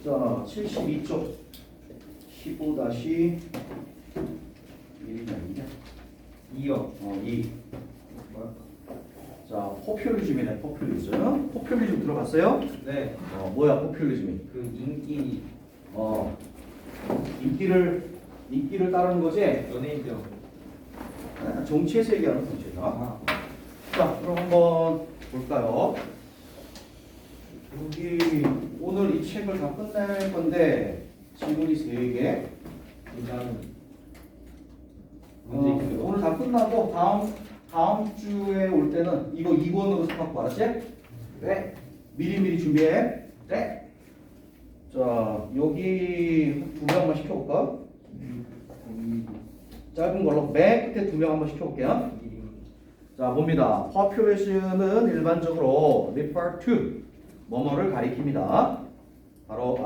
자, 72쪽 15-1이냐 2요. 2. 자, 포퓰리즘이네. 포퓰리즘 들어봤어요? 네. 뭐야 포퓰리즘이? 그 인기 인기를 따르는 거지? 연예인병. 정치에서 얘기하는 정치다. 아. 자, 그럼 한번 볼까요? 여기 오늘 이 책을 다 끝낼 건데 지문이 3개. 굉장히 오늘 다 끝나고 다음 주에 올 때는 이거 2권으로 써갖고 알았지? 네. 미리 준비해. 네. 자, 여기 2명만 시켜볼까? 짧은 걸로 맨 끝에 2명 한번 시켜볼게요. 자, 봅니다. population은 일반적으로 refer to 뭐뭐를 가리킵니다. 바로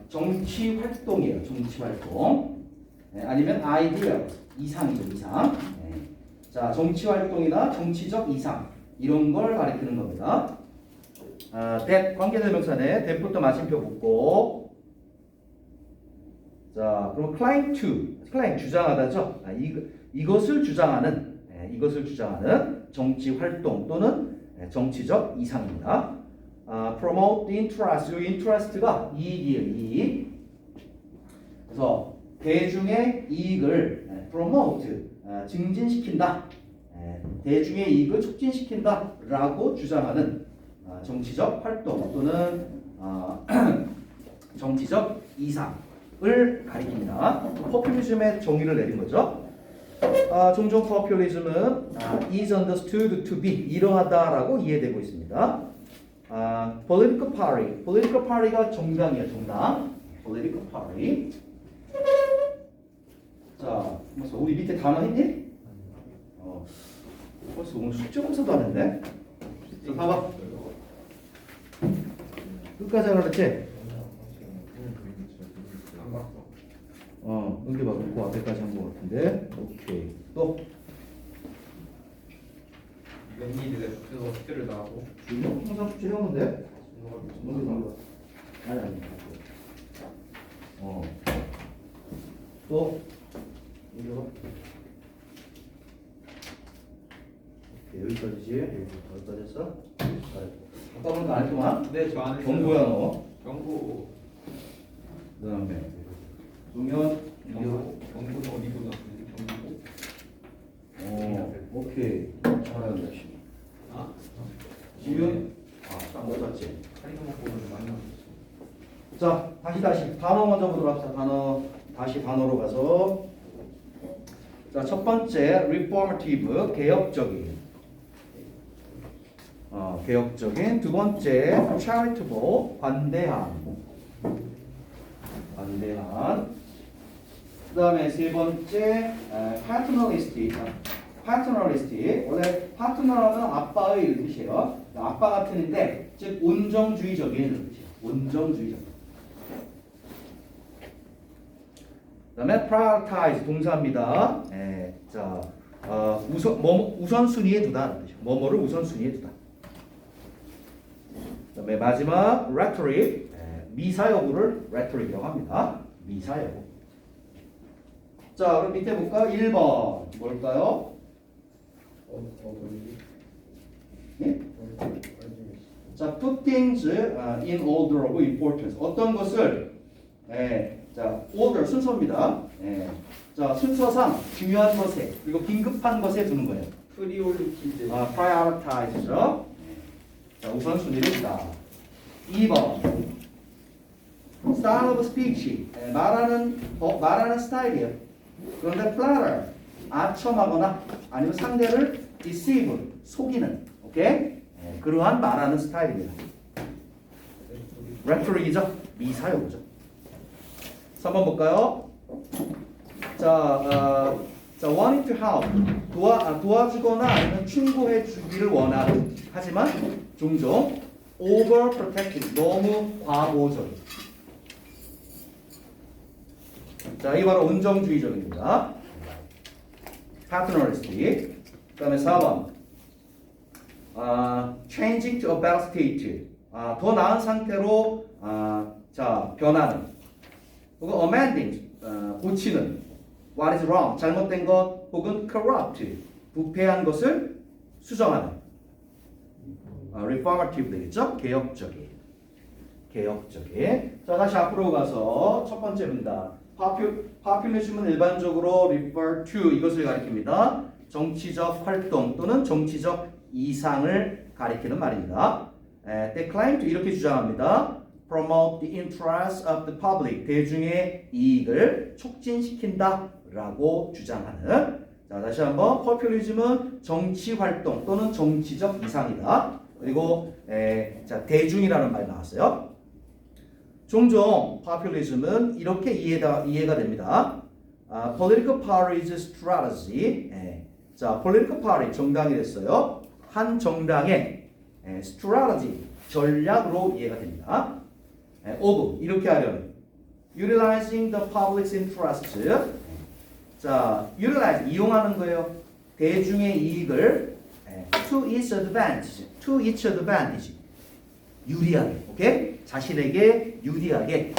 정치 활동이에요. 정치 활동. 네, 아니면 ideal 이상이죠. 이상. 네. 자, 정치 활동이나 정치적 이상 이런 걸 가리키는 겁니다. that 관계대명사네. that부터 마침표 붙고. 자, 그럼 claim 주장하다죠. 이것을 주장하는 정치 활동 또는 정치적 이상입니다. promote the interest. 이 interest가 이익이에요. 이익. 그래서 대중의 이익을 promote 증진시킨다. 대중의 이익을 촉진시킨다라고 주장하는 정치적 활동 또는 정치적 이상을 가리킵니다. 포퓰리즘의 정의를 내린 거죠. 종종 포퓰리즘은 is understood to be 이러하다라고 이해되고 있습니다. political party가 정당이에요. 정당. political party. 자, 우리 밑에 단어 했니? 벌써 오늘 숙제 검사도 안 했네. 자, 봐봐. 끝까지 하라 그랬지? 여기 봐. 그 앞에까지 한 거 같은데. 오케이. 또. 웬일이래. 그래서 숙제를 나가고. 항상 숙제 해오는데? 아니. 또. 여기 봐. 오케이, 여기까지지? 여기까지 했어? 아까 보니까 안 했구만? 네, 저 안 했어요. 경고야 너. 경고. 그 다음에 동현 경고는 어디 보냈는지 경고. 오케이. 잘하는 거지. 지금 딱 맞았지. 카리스마 보는 많이 나왔어. 자, 다시 단어 먼저 보도록 합시다. 다시 단어로 가서. 자, 첫 번째 reformative 개혁적인. 개혁적인. 두 번째 charitable 관대한. 그 다음에 세 번째 paternalistic. 원래 파트너라는 아빠의 뜻이에요. 아빠 같은 인데 즉 온정주의적인 뜻이에요. 온정주의적. 그 다음에 prioritize 동사입니다. 자, 우선순위에 두다. 뭐뭐를 우선순위에 두다. 그 다음에 마지막 rhetoric 미사여구를 rhetoric이라고 합니다. 미사여구. 자, 그럼 밑에 볼까? 1번 뭘까요? 예? 자, put things in order of importance. 어떤 것을 자, order 순서입니다. 자, 순서상 중요한 것에 그리고 긴급한 것에 두는 거예요. 프리올리티즈. prioritize죠. 자, 우선순위를 두다. 2번 style of speech. 말하는 스타일이에요. 그런데 flatter 아첨하거나 아니면 상대를 deceive 속이는 오케이? 그러한 말하는 스타일입니다. rhetoric이죠. 미사여구죠. 3번 볼까요? 자, wanting to help 도와주거나 아니면 충고해 주기를 원하는 하지만 종종 overprotective 너무 과보적인. 자, 이 바로 온정주의적입니다. paternalistic. 그 다음에 4번 changing to a better state. 더 나은 상태로 자, 변하는. 혹은 amending, 고치는. What is wrong? 잘못된 것. 혹은 corrupt, 부패한 것을 수정하는. reformative 되겠죠? 개혁적인. 개혁적인. 자, 다시 앞으로 가서 첫 번째 문단. populism은 일반적으로 refer to 이것을 가리킵니다. 정치적 활동 또는 정치적 이상을 가리키는 말입니다. They claim to 이렇게 주장합니다. Promote the interests of the public. 대중의 이익을 촉진시킨다라고 주장하는. 자, 다시 한번 populism은 정치 활동 또는 정치적 이상이다. 그리고 자, 대중이라는 말이 나왔어요. 종종 populism은 이렇게 이해가 됩니다. Political party's strategy. 자, political party 정당이 됐어요. 한 정당의 strategy 전략으로 이해가 됩니다. of 이렇게 하려는 utilizing the public's interest. 자, utilize 이용하는 거예요. 대중의 이익을 to its advantage. 유리하게, 오케이? 자신에게 유리하게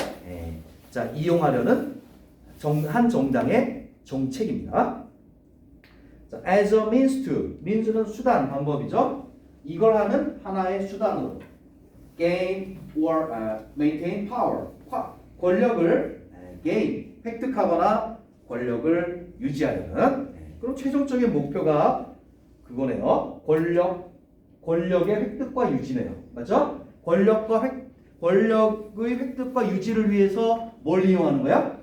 자, 이용하려는 한 정당의 정책입니다. 자, as a means to, means는 수단, 방법이죠. 이걸 하는 하나의 수단으로 gain or maintain power, 권력을 gain, 획득하거나 권력을 유지하려는 그럼 최종적인 목표가 그거네요. 권력의 획득과 유지네요. 맞죠? 권력의 획득과 유지를 위해서 뭘 이용하는 거야?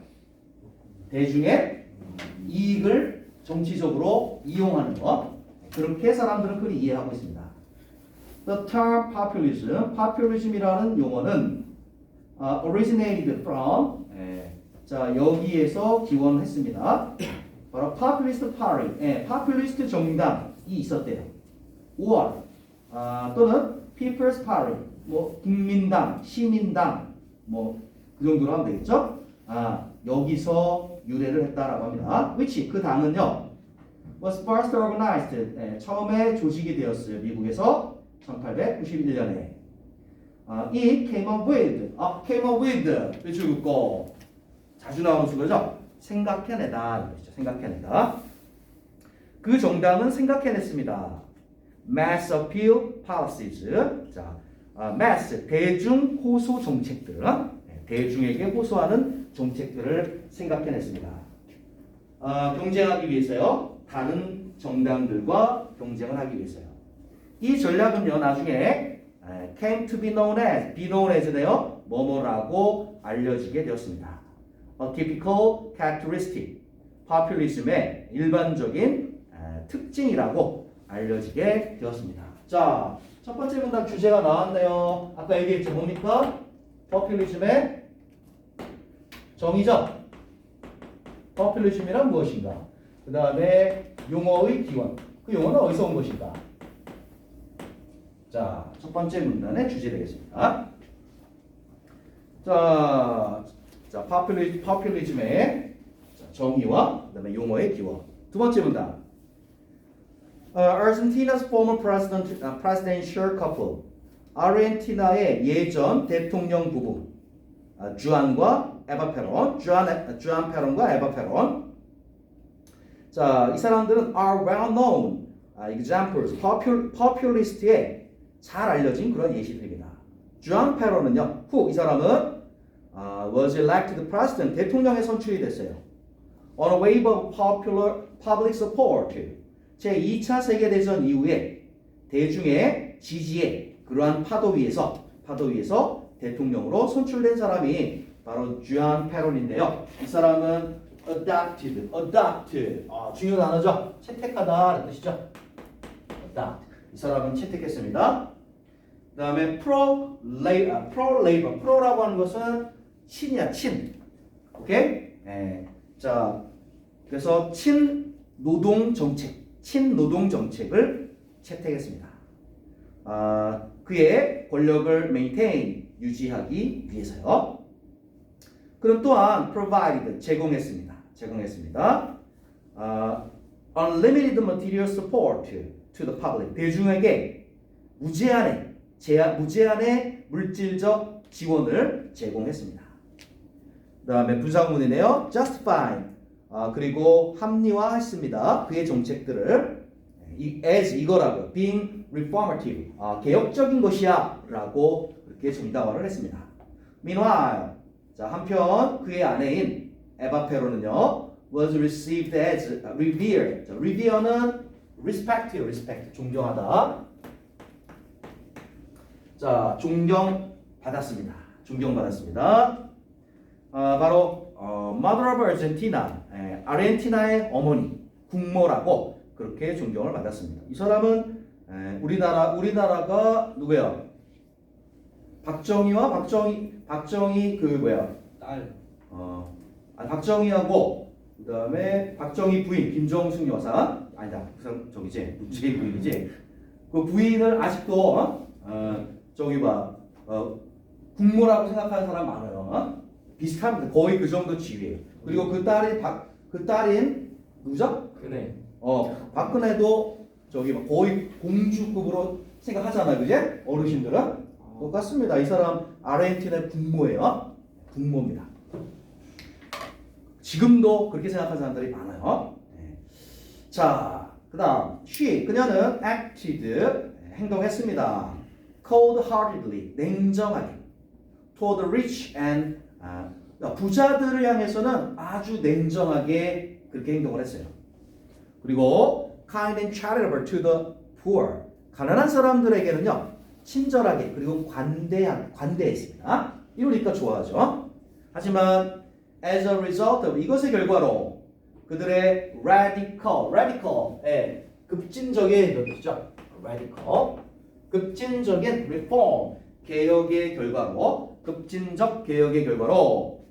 대중의 이익을 정치적으로 이용하는 것. 그렇게 사람들은 그리 이해하고 있습니다. The term populism이라는 용어는 originated from 자, 여기에서 기원했습니다. 바로 populist party, populist 정당이 있었대요. 5월 또는 people's party, 뭐 국민당, 시민당, 뭐 그 정도로 하면 되겠죠? 여기서 유래를 했다라고 합니다. which 그 당은요, was first organized, 처음에 조직이 되었어요. 미국에서 1891년에. It came up with, 외쳐듣고 자주 나오는 수거죠. 생각해내다 이것이죠. 생각해내다. 그 정당은 생각해냈습니다. Mass appeal policies. 자, mass 대중 호소 정책들, 대중에게 호소하는 정책들을 생각해냈습니다. 경쟁하기 위해서요. 다른 정당들과 경쟁을 하기 위해서요. 이 전략은요, 나중에 came to be known as네요. 뭐뭐라고 알려지게 되었습니다. A typical characteristic, populism의 일반적인 특징이라고 알려지게 되었습니다. 자, 첫 번째 문단 주제가 나왔네요. 아까 얘기했죠. 뭡니까? populism의 정의죠. populism이란 무엇인가? 그 다음에 용어의 기원. 그 용어는 어디서 온 것인가? 자, 첫 번째 문단의 주제 되겠습니다. 자, populism의 정의와 그다음에 용어의 기원. 두 번째 문단. Argentina's former presidential couple. 아르헨티나의 예전 대통령 부부. 주안과 에바 페론. 주안 페론과 에바 페론. 자, 이 사람들은 are well known examples. populist의 잘 알려진 그런 예시들입니다. 주안 페론은요, 이 사람은 was elected president, 대통령에 선출이 됐어요. On a wave of public support, 제2차 세계대전 이후에 대중의 지지에 그러한 파도 위에서 대통령으로 선출된 사람이 바로 주안 페론인데요. 이 사람은 adopt, 중요한 단어죠. 채택하다라는 뜻이죠. adopt. 이 사람은 채택했습니다. 그 다음에 pro-labor. pro라고 하는 것은 친이야, 친. 오케이? 자, 그래서 친노동 정책을 채택했습니다. 그의 권력을 maintain, 유지하기 위해서요. 그럼 또한 provided, 제공했습니다. Unlimited material support to the public. 대중에게 무제한의 물질적 지원을 제공했습니다. 그 다음에 분사구문이네요. justify. 그리고 합리화했습니다. 그의 정책들을 as 이거라고 being reformative. 개혁적인 것이야 라고 그렇게 정당화를 했습니다. meanwhile. 자, 한편 그의 아내인 에바 페론은요. was received as revered. 자, revere는 respect, 존경하다. 자, 존경받았습니다. 바로 mother of Argentina, 아르헨티나의 어머니, 국모라고 그렇게 존경을 받았습니다. 이 사람은 우리나라가 누구예요? 박정희 그 뭐야? 딸. 박정희하고 그 다음에 박정희 부인 김정숙 여사 아니다 저기지 문재인 부인이지 그 부인을 아직도 국모라고 생각하는 사람 많아요. 비슷합니다. 거의 그 정도 지위예요. 그리고 그 딸인 누구죠? 그네. 박근혜도 거의 공주급으로 생각하잖아요, 그제? 어르신들은 똑같습니다. 이 사람 아르헨티나의 국모예요. 국모입니다. 지금도 그렇게 생각하는 사람들이 많아요. 자, 그다음 그녀는 acted 행동했습니다. cold-heartedly 냉정하게 toward the rich and 부자들을 향해서는 아주 냉정하게 그렇게 행동을 했어요. 그리고 kind and charitable to the poor 가난한 사람들에게는요 친절하게 그리고 관대했습니다. 이러니까 좋아하죠. 하지만 as a result of 이것의 결과로 그들의 radical 급진적인 것이죠. 급진적인 reform 개혁의 결과로 급진적 개혁의 결과로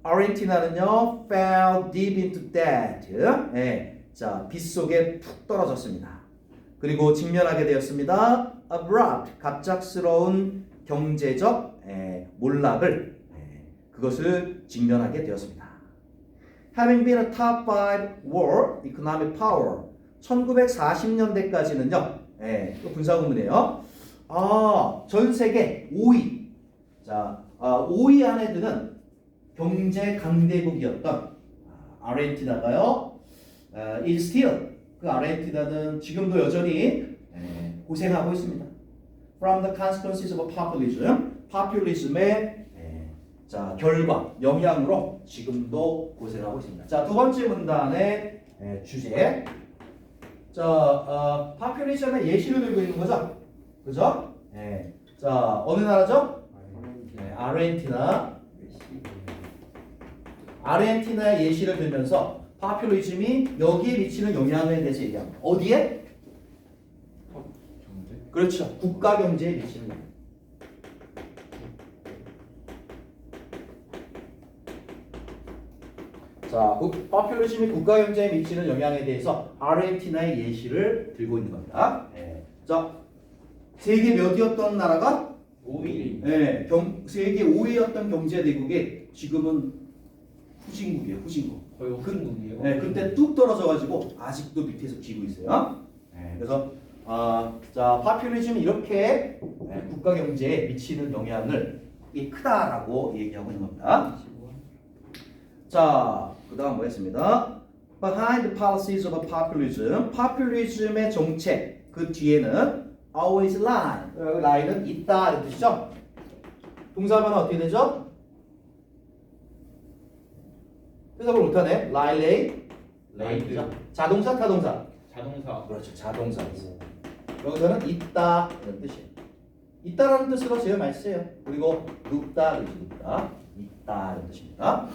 아르헨티나는요 fell deep into debt. 자, 빚 속에 푹 떨어졌습니다. 그리고 직면하게 되었습니다. abrupt 갑작스러운 경제적 몰락을 그것을 직면하게 되었습니다. Having been a top 5 world economic power 1940년대까지는요. 또 분사구문이에요. 전 세계 5위. 자, 5위 안에 드는 경제 강대국이었던 아르헨티나가요. is still 그 아르헨티나는 지금도 여전히 고생하고 있습니다. From the consequences of populism의 자, 결과, 영향으로 지금도 고생하고 있습니다. 자, 두 번째 문단의 주제. 자, populism의 예시를 들고 있는 거죠. 그죠? 자, 어느 나라죠? 아르헨티나. 아르헨티나의 예시를 들면서 populism이 여기에 미치는 영향에 대해서 얘기합니다. 어디에? 그렇죠. 국가 경제에 미치는 영향. 자, populism이 국가 경제에 미치는 영향에 대해서 아르헨티나의 예시를 들고 있는 겁니다. 자, 세계 몇이었던 나라가? 5위. 세계 5위였던 경제 대국이 지금은 후진국이에요. 후진국. 거의 후진국이에요. 그때 뚝 떨어져가지고 아직도 밑에서 지고 있어요. 그래서 자, populism이 이렇게 국가 경제에 미치는 영향을 크다라고 얘기하고 있는 겁니다. 자, 그 다음 뭐였습니다? Behind the policies of populism, populism의 정책 그 뒤에는 always lie, lie는 있다 이런 뜻이죠. 동사변은 어떻게 되죠? 해석을 못하네. lie, lay, 자동사, 타동사. 자동사. 그렇죠, 자동사. 여기서는 있다 이런 뜻이에요. 있다라는 뜻으로 제일 많이 써요. 그리고 눕다, 눕다, 있다 이런 뜻입니다.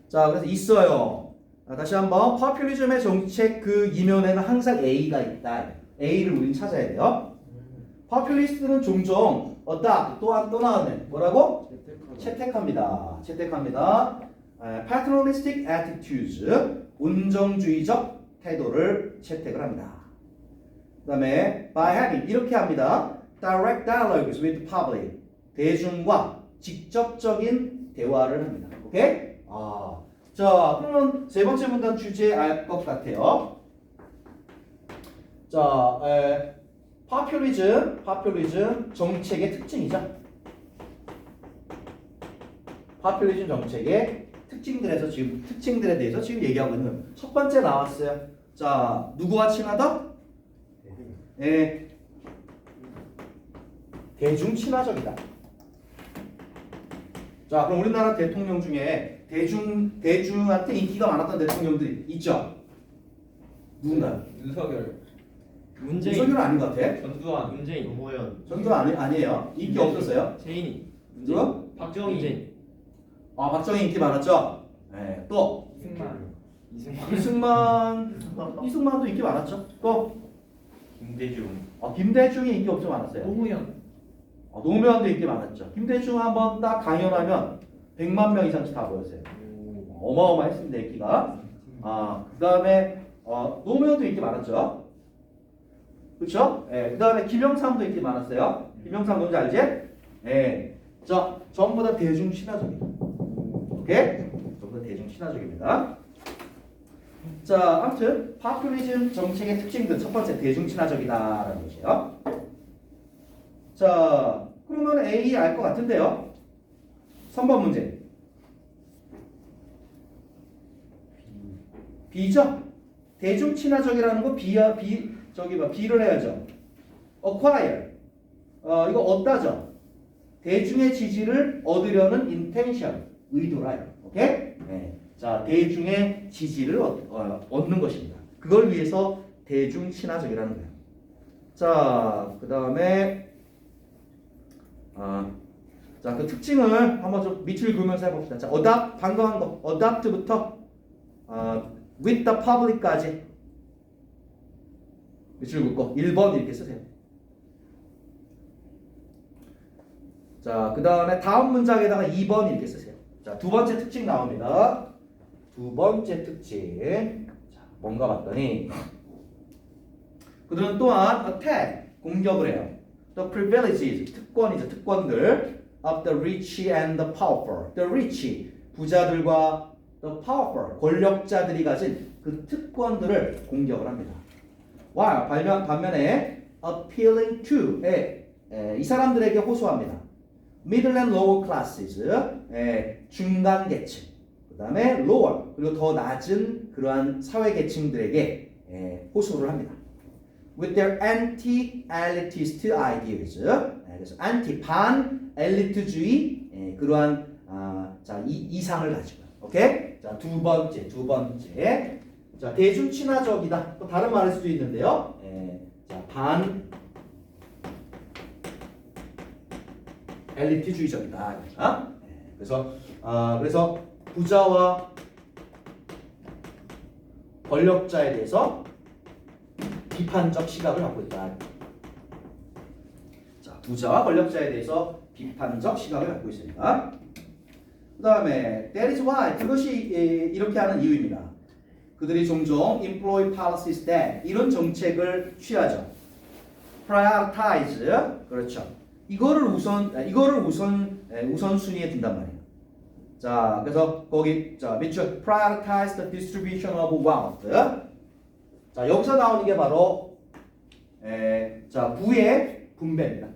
자, 그래서 있어요. 다시 한번 populism의 정책 그 이면에는 항상 A가 있다. A를 우린 찾아야 돼요. populist는 종종 또 나오네. 뭐라고? 채택합니다. paternalistic attitudes 온정주의적 태도를 채택을 합니다. 그 다음에 by having 이렇게 합니다. direct dialogues with the public 대중과 직접적인 대화를 합니다. 오케이? 자, 그러면 세 번째 문단 주제 알 것 같아요. 자, 파퓰리즘 정책의 특징이죠. 파퓰리즘 정책의 특징들에 대해서 지금 얘기하고 있는 첫 번째 나왔어요. 자, 누구와 친하다? 예, 대중 친화적이다. 자, 그럼 우리나라 대통령 중에 대중한테 인기가 많았던 대통령들이 있죠? 누군가요? 윤석열. 윤석열은 아닌 것 같아. 전두환. 문재인. 노무현. 전두환 아니에요. 인기 없었어요. 최인희. 누구? 박정희. 문재인. 아, 박정희 인기 많았죠. 네, 또 이승만도 인기 많았죠. 또 김대중. 김대중이 인기 엄청 많았어요. 노무현. 노무현도 인기 많았죠. 김대중 한번 딱 강연하면 100만 명 이상씩 다 모였어요. 어마어마했습니다, 인기가. 그다음에 노무현도 인기 많았죠. 그렇죠? 예. 그다음에 김영삼도 인기 많았어요. 김영삼 뭔지 알지? 예. 자, 전부 다 대중 친화적이다. 오케이? 전부 다 대중 친화적입니다. 자, 아무튼 파퓰리즘 정책의 특징들 첫 번째 대중 친화적이다라는 것이에요. 자, 그러면 A 알 것 같은데요. 3번 문제. B죠? 대중 친화적이라는 거 B를 해야죠. acquire. 이거 얻다죠. 대중의 지지를 얻으려는 intention, 의도라요. 오케이? 네. 자, 대중의 지지를 얻는 것입니다. 그걸 위해서 대중 친화적이라는 거예요. 자, 그다음에 자, 그 특징을 한번 좀 밑줄 그으면서 해봅시다. 자, 방금 한 거, adopt부터 with the public까지 밑줄 긋고 1번 이렇게 쓰세요. 자, 그 다음에 다음 문장에다가 2번 이렇게 쓰세요. 자, 두 번째 특징 나옵니다. 두 번째 특징. 자, 뭔가 봤더니 그들은 또한 attack, 공격을 해요. The privileges, 특권이죠. 특권들 of the rich and the powerful. The rich, 부자들과 the powerful, 권력자들이 가진 그 특권들을 공격을 합니다. 반면에 appealing to, 이 사람들에게 호소합니다. Middle and lower classes, 중간 계층, 그 다음에 lower, 그리고 더 낮은 그러한 사회 계층들에게 호소를 합니다. With their anti-elitist ideas, 그래서 반엘리트주의 그러한 이상을 가지고, 오케이? 자, 두 번째, 자, 대중 친화적이다. 또 다른 말일 수도 있는데요. 자, 엘리트주의적이다. 그래서 부자와 권력자에 대해서 비판적 시각을 갖고 있다. 자, 부자와 권력자에 대해서 비판적 시각을 갖고 있습니다. 그 다음에 that is why, 그것이 이렇게 하는 이유입니다. 그들이 종종 employ policies that, 이런 정책을 취하죠. prioritize, 그렇죠. 이거를 우선순위에 둔단 말이에요. 자, 그래서 거기 밑줄 prioritize the distribution of wealth. 자, 여기서 나오는 게 바로 부의 분배입니다.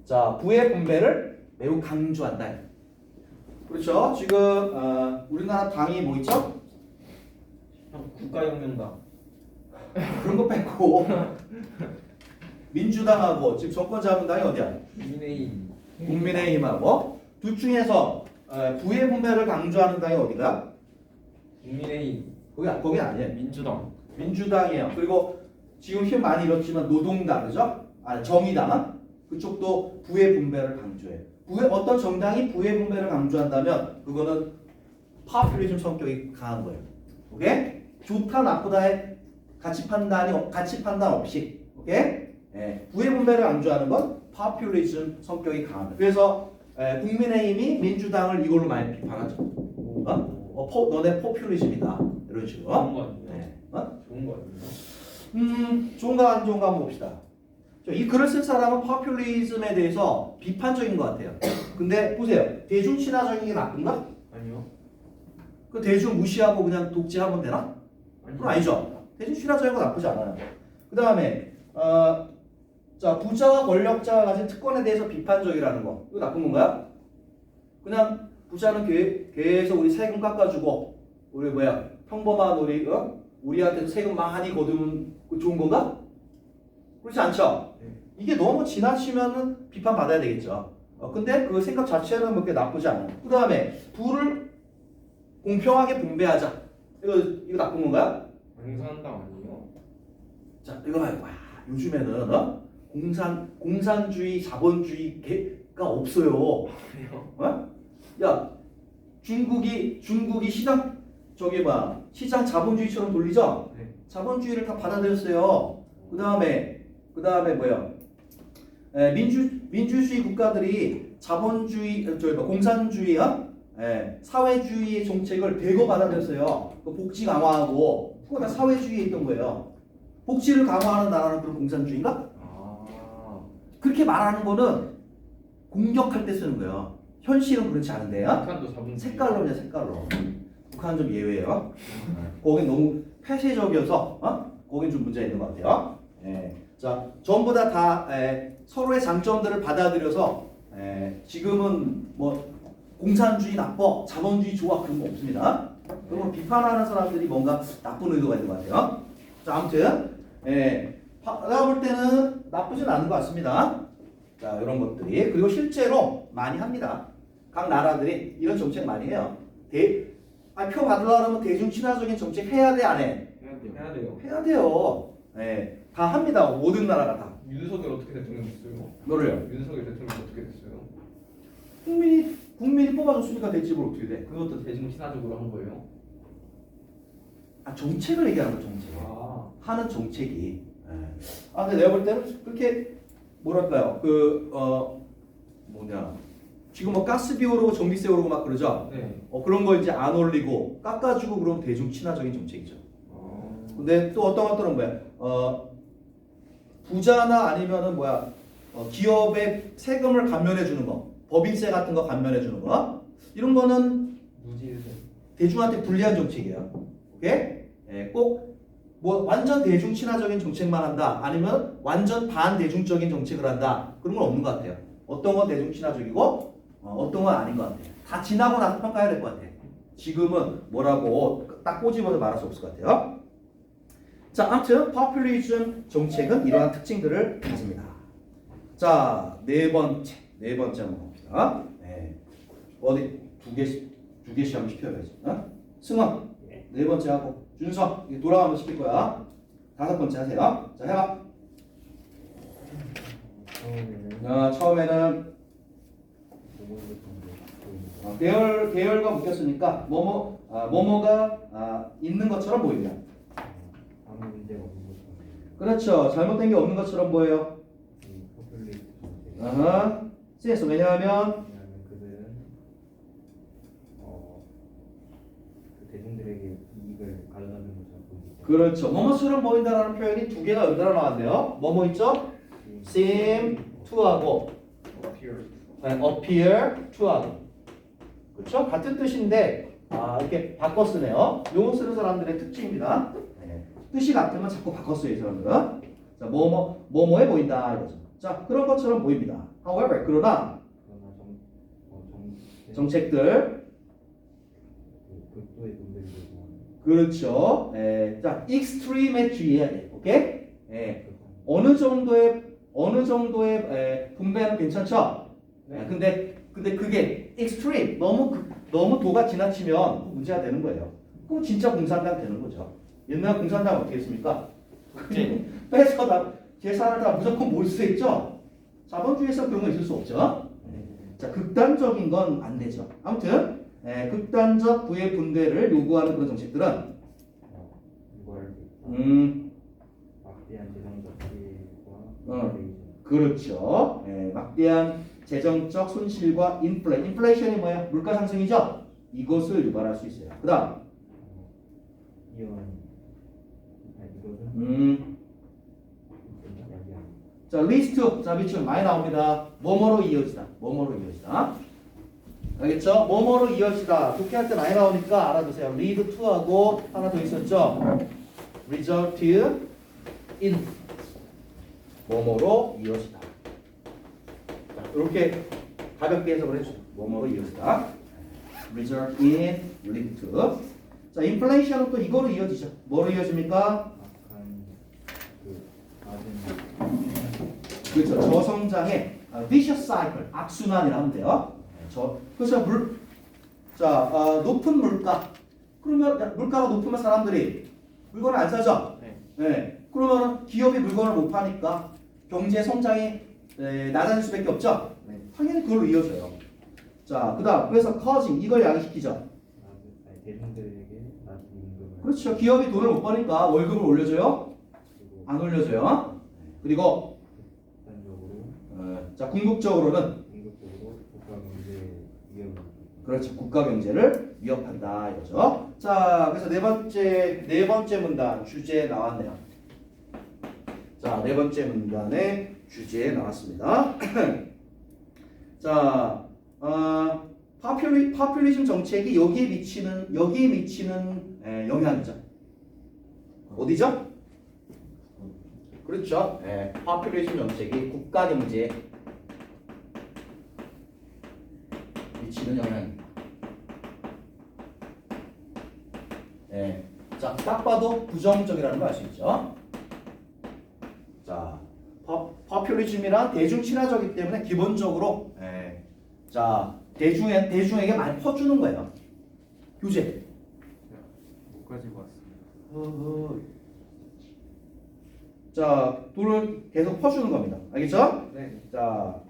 자, 부의 분배를 매우 강조한다. 그렇죠. 지금 우리나라 당이 뭐 있죠? 국가혁명당. 그런 거 뺐고 민주당하고 지금 정권 잡은 당이 어디야? 국민의힘하고 둘 중에서 부의 분배를 강조하는 당이 어디가? 국민의힘. 거기 아니에요. 민주당이에요. 그리고 지금 힘 많이 잃었지만 노동당, 그죠? 정의당은 그쪽도 부의 분배를 강조해요. 어떤 정당이 부의 분배를 강조한다면 그거는 파퓰리즘 성격이 강한 거예요. 오케이? 좋다 나쁘다의 가치 판단 없이, 오케이? 부의 분배를 강조하는 건 파퓰리즘 성격이 강합니다. 그래서 국민의힘이 민주당을 이걸로 많이 비판하죠. 너네 포퓰리즘이다 이런 식으로. 좋은 거 아니에요? 좋은 거 아니에요? 좋은가 안 좋은가 한번 봅시다. 이 글을 쓴 사람은 파퓰리즘에 대해서 비판적인 것 같아요. 근데 보세요. 대중 친화적인 게 나쁜가? 아니요. 그 대중 무시하고 그냥 독재하면 되나? 그건 아니죠. 대중 친화적인 거 나쁘지 않아요. 그 다음에 자 부자와 권력자가 가진 특권에 대해서 비판적이라는 거 이거 나쁜 건가요? 그냥 부자는 계속 우리 세금 깎아주고 우리 뭐야 평범한 우리한테 세금 많이 거두면 좋은 건가? 그렇지 않죠? 이게 너무 지나치면은 비판 받아야 되겠죠. 근데 그 생각 자체는 그렇게 나쁘지 않아요. 그 다음에 부를 공평하게 분배하자. 이거 나쁜 건가요? 공산당 아니에요? 자, 이거 봐요. 와, 요즘에는 공산주의, 자본주의가 없어요. 그래요? 야, 중국이 시장 시장 자본주의처럼 돌리죠? 네. 자본주의를 다 받아들였어요. 그 다음에 뭐야? 민주주의 국가들이 자본주의, 공산주의야? 사회주의의 정책을 대거 받아들였어요. 그 복지 강화하고 그거 다 사회주의에 있던 거예요. 복지를 강화하는 나라는 그런 공산주의인가? 아, 그렇게 말하는 거는 공격할 때 쓰는 거예요. 현실은 그렇지 않은데요. 북한도 자본주의. 색깔로냐 색깔로. 북한은 좀 예외예요. 거긴 너무 폐쇄적이어서 거긴 좀 문제가 있는 것 같아요. 자, 전부 다 서로의 장점들을 받아들여서 지금은 뭐 공산주의 나빠, 자본주의 좋아 그런 거 없습니다. 그런 걸 비판하는 사람들이 뭔가 나쁜 의도가 있는 것 같아요. 자, 아무튼 내가 볼 때는 나쁘진 않은 것 같습니다. 자, 이런 것들이 그리고 실제로 많이 합니다. 각 나라들이 이런 정책 많이 해요. 표 받으려면 대중 친화적인 정책 해야 돼, 안 해? 해야 돼요. 해야 돼요. 다 합니다. 모든 나라가 다. 윤석열 어떻게 대통령 됐어요? 뭐를요? 윤석열 대통령 어떻게 됐어요? 국민이 뽑아줬으니까 됐지 뭘 어떻게 돼? 그것도 대중 친화적으로 한 거예요? 정책을 얘기하는 거 정책. 아, 하는 정책이. 근데 내가 볼 때는 그렇게 뭐랄까요? 지금 뭐 가스비 오르고 전기세 오르고 막 그러죠. 네. 그런 거 이제 안 올리고 깎아주고 그러면 대중 친화적인 정책이죠. 아, 근데 또 어떤 것들은 뭐야? 부자나 아니면은 기업의 세금을 감면해 주는 거, 법인세 같은 거 감면해 주는 거, 이런 거는 무지에서. 대중한테 불리한 정책이에요. 오케이? 꼭 뭐 완전 대중 친화적인 정책만 한다, 아니면 완전 반대중적인 정책을 한다, 그런 건 없는 것 같아요. 어떤 건 대중 친화적이고, 어떤 건 아닌 것 같아요. 다 지나고 나서 평가해야 될 것 같아요. 지금은 뭐라고 딱 꼬집어서 말할 수 없을 것 같아요. 자, 아무튼 populism 정책은 이러한 특징들을 가집니다. 자, 네 번째 한번 봅시다. 어디 두 개씩 한번 시켜야지. 승원 네 번째 하고 준서 이제 돌아가면 시킬 거야. 다섯 번째 하세요. 자, 해봐. 처음에는 계열과 묶였으니까 뭐뭐가 있는 것처럼 보입니다. 아무 문제가 없는 것처럼. 그렇죠. 잘못된 게 없는 것처럼 보여요. 포퓰리스트 정책. CS 왜냐하면 왜냐하면 그들은 그 대중들에게 이익을 가져다주는 것처럼 보이죠. 그렇죠. 뭐뭐처럼 보인다라는 표현이 두 개가 연달아 나왔네요. 뭐뭐 있죠? seem to하고 appear to하고 그렇죠? 같은 뜻인데 이렇게 바꿔 쓰네요. 요거 쓰는 사람들의 특징입니다. 뜻이 같으면 자꾸 바꿔 써요, 이 사람들은. 자, 뭐뭐해 보인다 이거죠. 자, 그런 것처럼 보입니다. However, 그러나 정책들 극도의 분들이 그렇죠. 자, extreme에 주의해야 돼. 오케이? 어느 정도의 분배는 괜찮죠? 네. 근데 그게 extreme 너무 도가 지나치면 문제가 되는 거예요. 그럼 진짜 공산당 되는 거죠. 옛날 공산당 어떻게 했습니까? 빼서 다 재산을 다 무조건 몰수했죠. 자본주의에서 그런 거 있을 수 없죠. 자, 극단적인 건 안 되죠. 아무튼 극단적 부의 분배를 요구하는 그런 정책들은 이걸 막대한 재정적 피해와 그렇죠. 막대한 재정적 손실과 인플레이션이 뭐야? 물가 상승이죠. 이것을 유발할 수 있어요. 그다음 이것은 자, 리스트 자 밑줄 많이 나옵니다. 뭐뭐로 이어지다. 알겠죠? 뭐뭐로 이어지다. 독해할 때 많이 나오니까 알아두세요. lead to하고 하나 더 있었죠. result in 뭐뭐로 이어지다. 자, 이렇게 가볍게 해석을 해주세요. 뭐뭐로 이어지다. result in link to. 자, inflation은 또 이거로 이어지죠. 뭐로 이어집니까? 약간 그 낮은 그렇죠. 저성장의 vicious cycle, 악순환이라 하면 돼요. 그래서 높은 물가. 그러면 물가가 높으면 사람들이 물건을 안 사죠. 네. 그러면 기업이 물건을 못 파니까 경제 성장이 낮아질 수밖에 없죠. 네. 당연히 그걸로 이어져요. 자, 그다음 그래서 causing 이걸 야기시키죠. 대중들에게 낮은 임금을 그렇죠. 기업이 돈을 못 버니까 월급을 올려줘요? 그리고 안 올려줘요. 그리고 극단적으로 자 궁극적으로는 공격적으로 국가 경제 위협을 그렇죠. 국가 경제를 위협한다 이거죠. 자, 그래서 네 번째 문단 주제 나왔네요. 자, 네 번째 문단의 주제 나왔습니다. 자, 파퓰리즘 정책이 여기에 미치는 영향이죠. 어디죠? 그렇죠. 파퓰리즘 정책이 국가 경제에 미치는 영향입니다. 자, 딱 봐도 부정적이라는 걸 알 수 있죠. 자, 파퓰리즘이란 대중 친화적이기 때문에 기본적으로 자 대중에게 많이 퍼주는 거예요. 교재. 못 가지고 왔습니다. 자, 돈을 계속 퍼주는 겁니다. 알겠죠? 네. 자,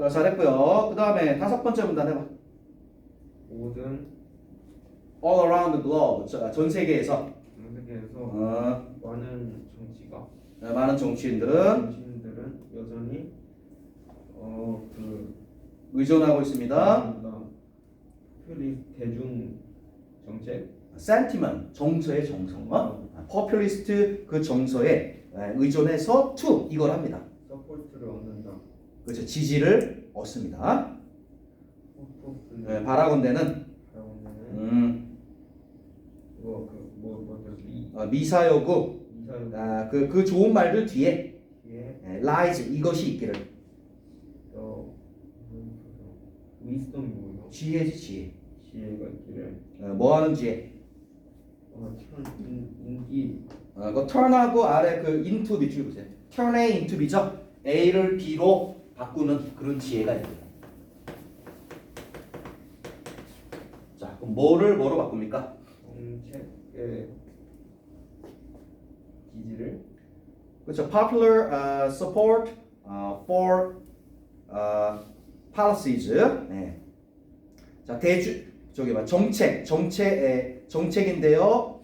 잘했고요. 그 다음에 다섯 번째 문단 해봐. 모든 All around the globe. 자, 전 세계에서 세계에서 많은 정치가 많은 정치인들은 여전히 그 의존하고 있습니다. 대중 정책 sentiment, 정서의 정성, populist 그 정서에 의존해서 to 이걸 합니다. 서포트를 얻는다. 그렇죠. 지지를 얻습니다. 서포트는 바라건대는 미사여구 그 좋은 말들 뒤에 lies 이것이 있기를. 위스덤이 뭐예요? 지혜지 지혜. 지혜가 있기를. 뭐 하는 지혜? 인기. 그 turn하고 아래 그 into 밑줄 보세요. turn의 into B죠. A를 B로 바꾸는 그런 지혜가 있어요. 자, 그럼 뭐로 바꿉니까? 정책의 지지를. 그렇죠. Popular support for policies. 네. 자, 정책인데요.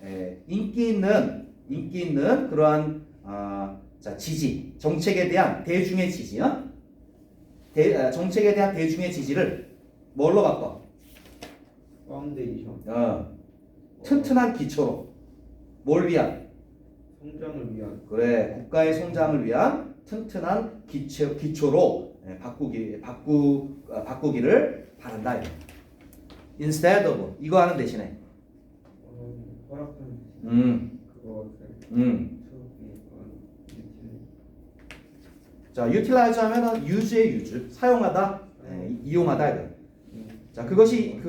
인기 있는 그러한 자, 지지, 정책에 대한 대중의 지지요. 정책에 대한 대중의 지지를 뭘로 바꿔? 파운데이션. 튼튼한 기초로. 뭘 위한? 성장을 위한. 그래, 국가의 성장을 위한 튼튼한 기초로 바꾸기를 바란다. Instead of 이거 하는 대신에. 허락하는 그것을. 자, utilize 하면은 use의 use, 사용하다, 이용하다 이거. 자, 그것이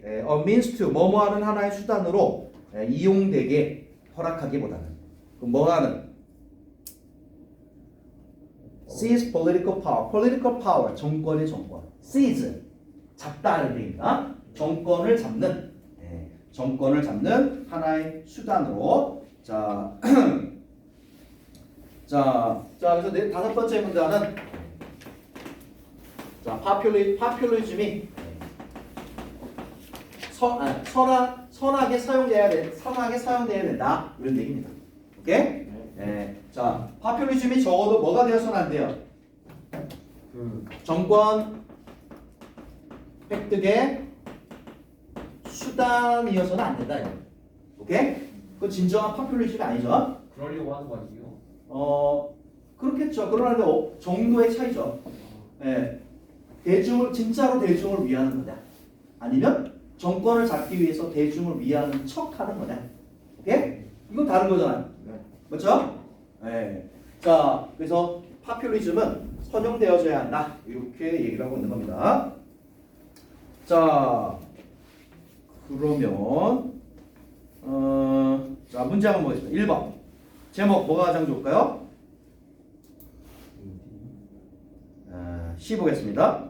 a means to 뭐뭐 하는 하나의 수단으로 이용되게 허락하기보다는 그럼 뭐 하는? seize political power, 정권의 정권. seize 잡다는 얘기입니다. 정권을 잡는 하나의 수단으로. 자, 그래서 다섯 번째 문단은 자, 파퓰리즘이 선하게 사용돼야 된다 이런 얘기입니다. 오케이? 자, 파퓰리즘이 적어도 뭐가 되어서는 안 돼요? 정권 획득의 수단이어서는 안 된다. 이거. 오케이? 그 진정한 파퓰리즘이 아니죠. 그러려고 하는 거 아니에요? 그렇겠죠. 그러나 정도의 차이죠. 진짜로 대중을 위하는 거다. 아니면 정권을 잡기 위해서 대중을 위하는 척하는 거다. 오케이? 이건 다른 거잖아요. 네. 맞죠? 네. 자, 그래서 파퓰리즘은 선용되어져야 한다. 이렇게 얘기를 하고 있는 겁니다. 자, 그러면 자, 문제 한번 보겠습니다. 1번. 제목 뭐가 가장 좋을까요? C 보겠습니다.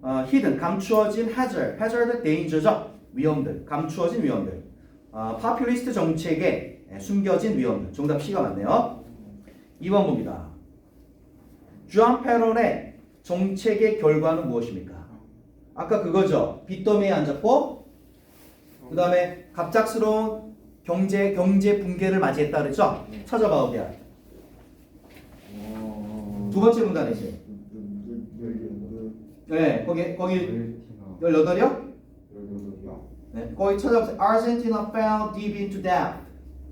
hidden 감추어진 hazard danger죠. 위험들, 감추어진 위험들. 파퓰리스트 정책에 숨겨진 위험들. 정답 C가 맞네요. 2번 봅니다. 주안 페론의 정책의 결과는 무엇입니까? 아까 그거죠. 빚더미에 앉았고 그 다음에 갑작스러운 경제 붕괴를 맞이했다 그랬죠? 찾아봐 어디야? 두 번째 문단이지. 네, 거기 18이요? 네, 거기 찾아보세요. Argentina fell deep into debt.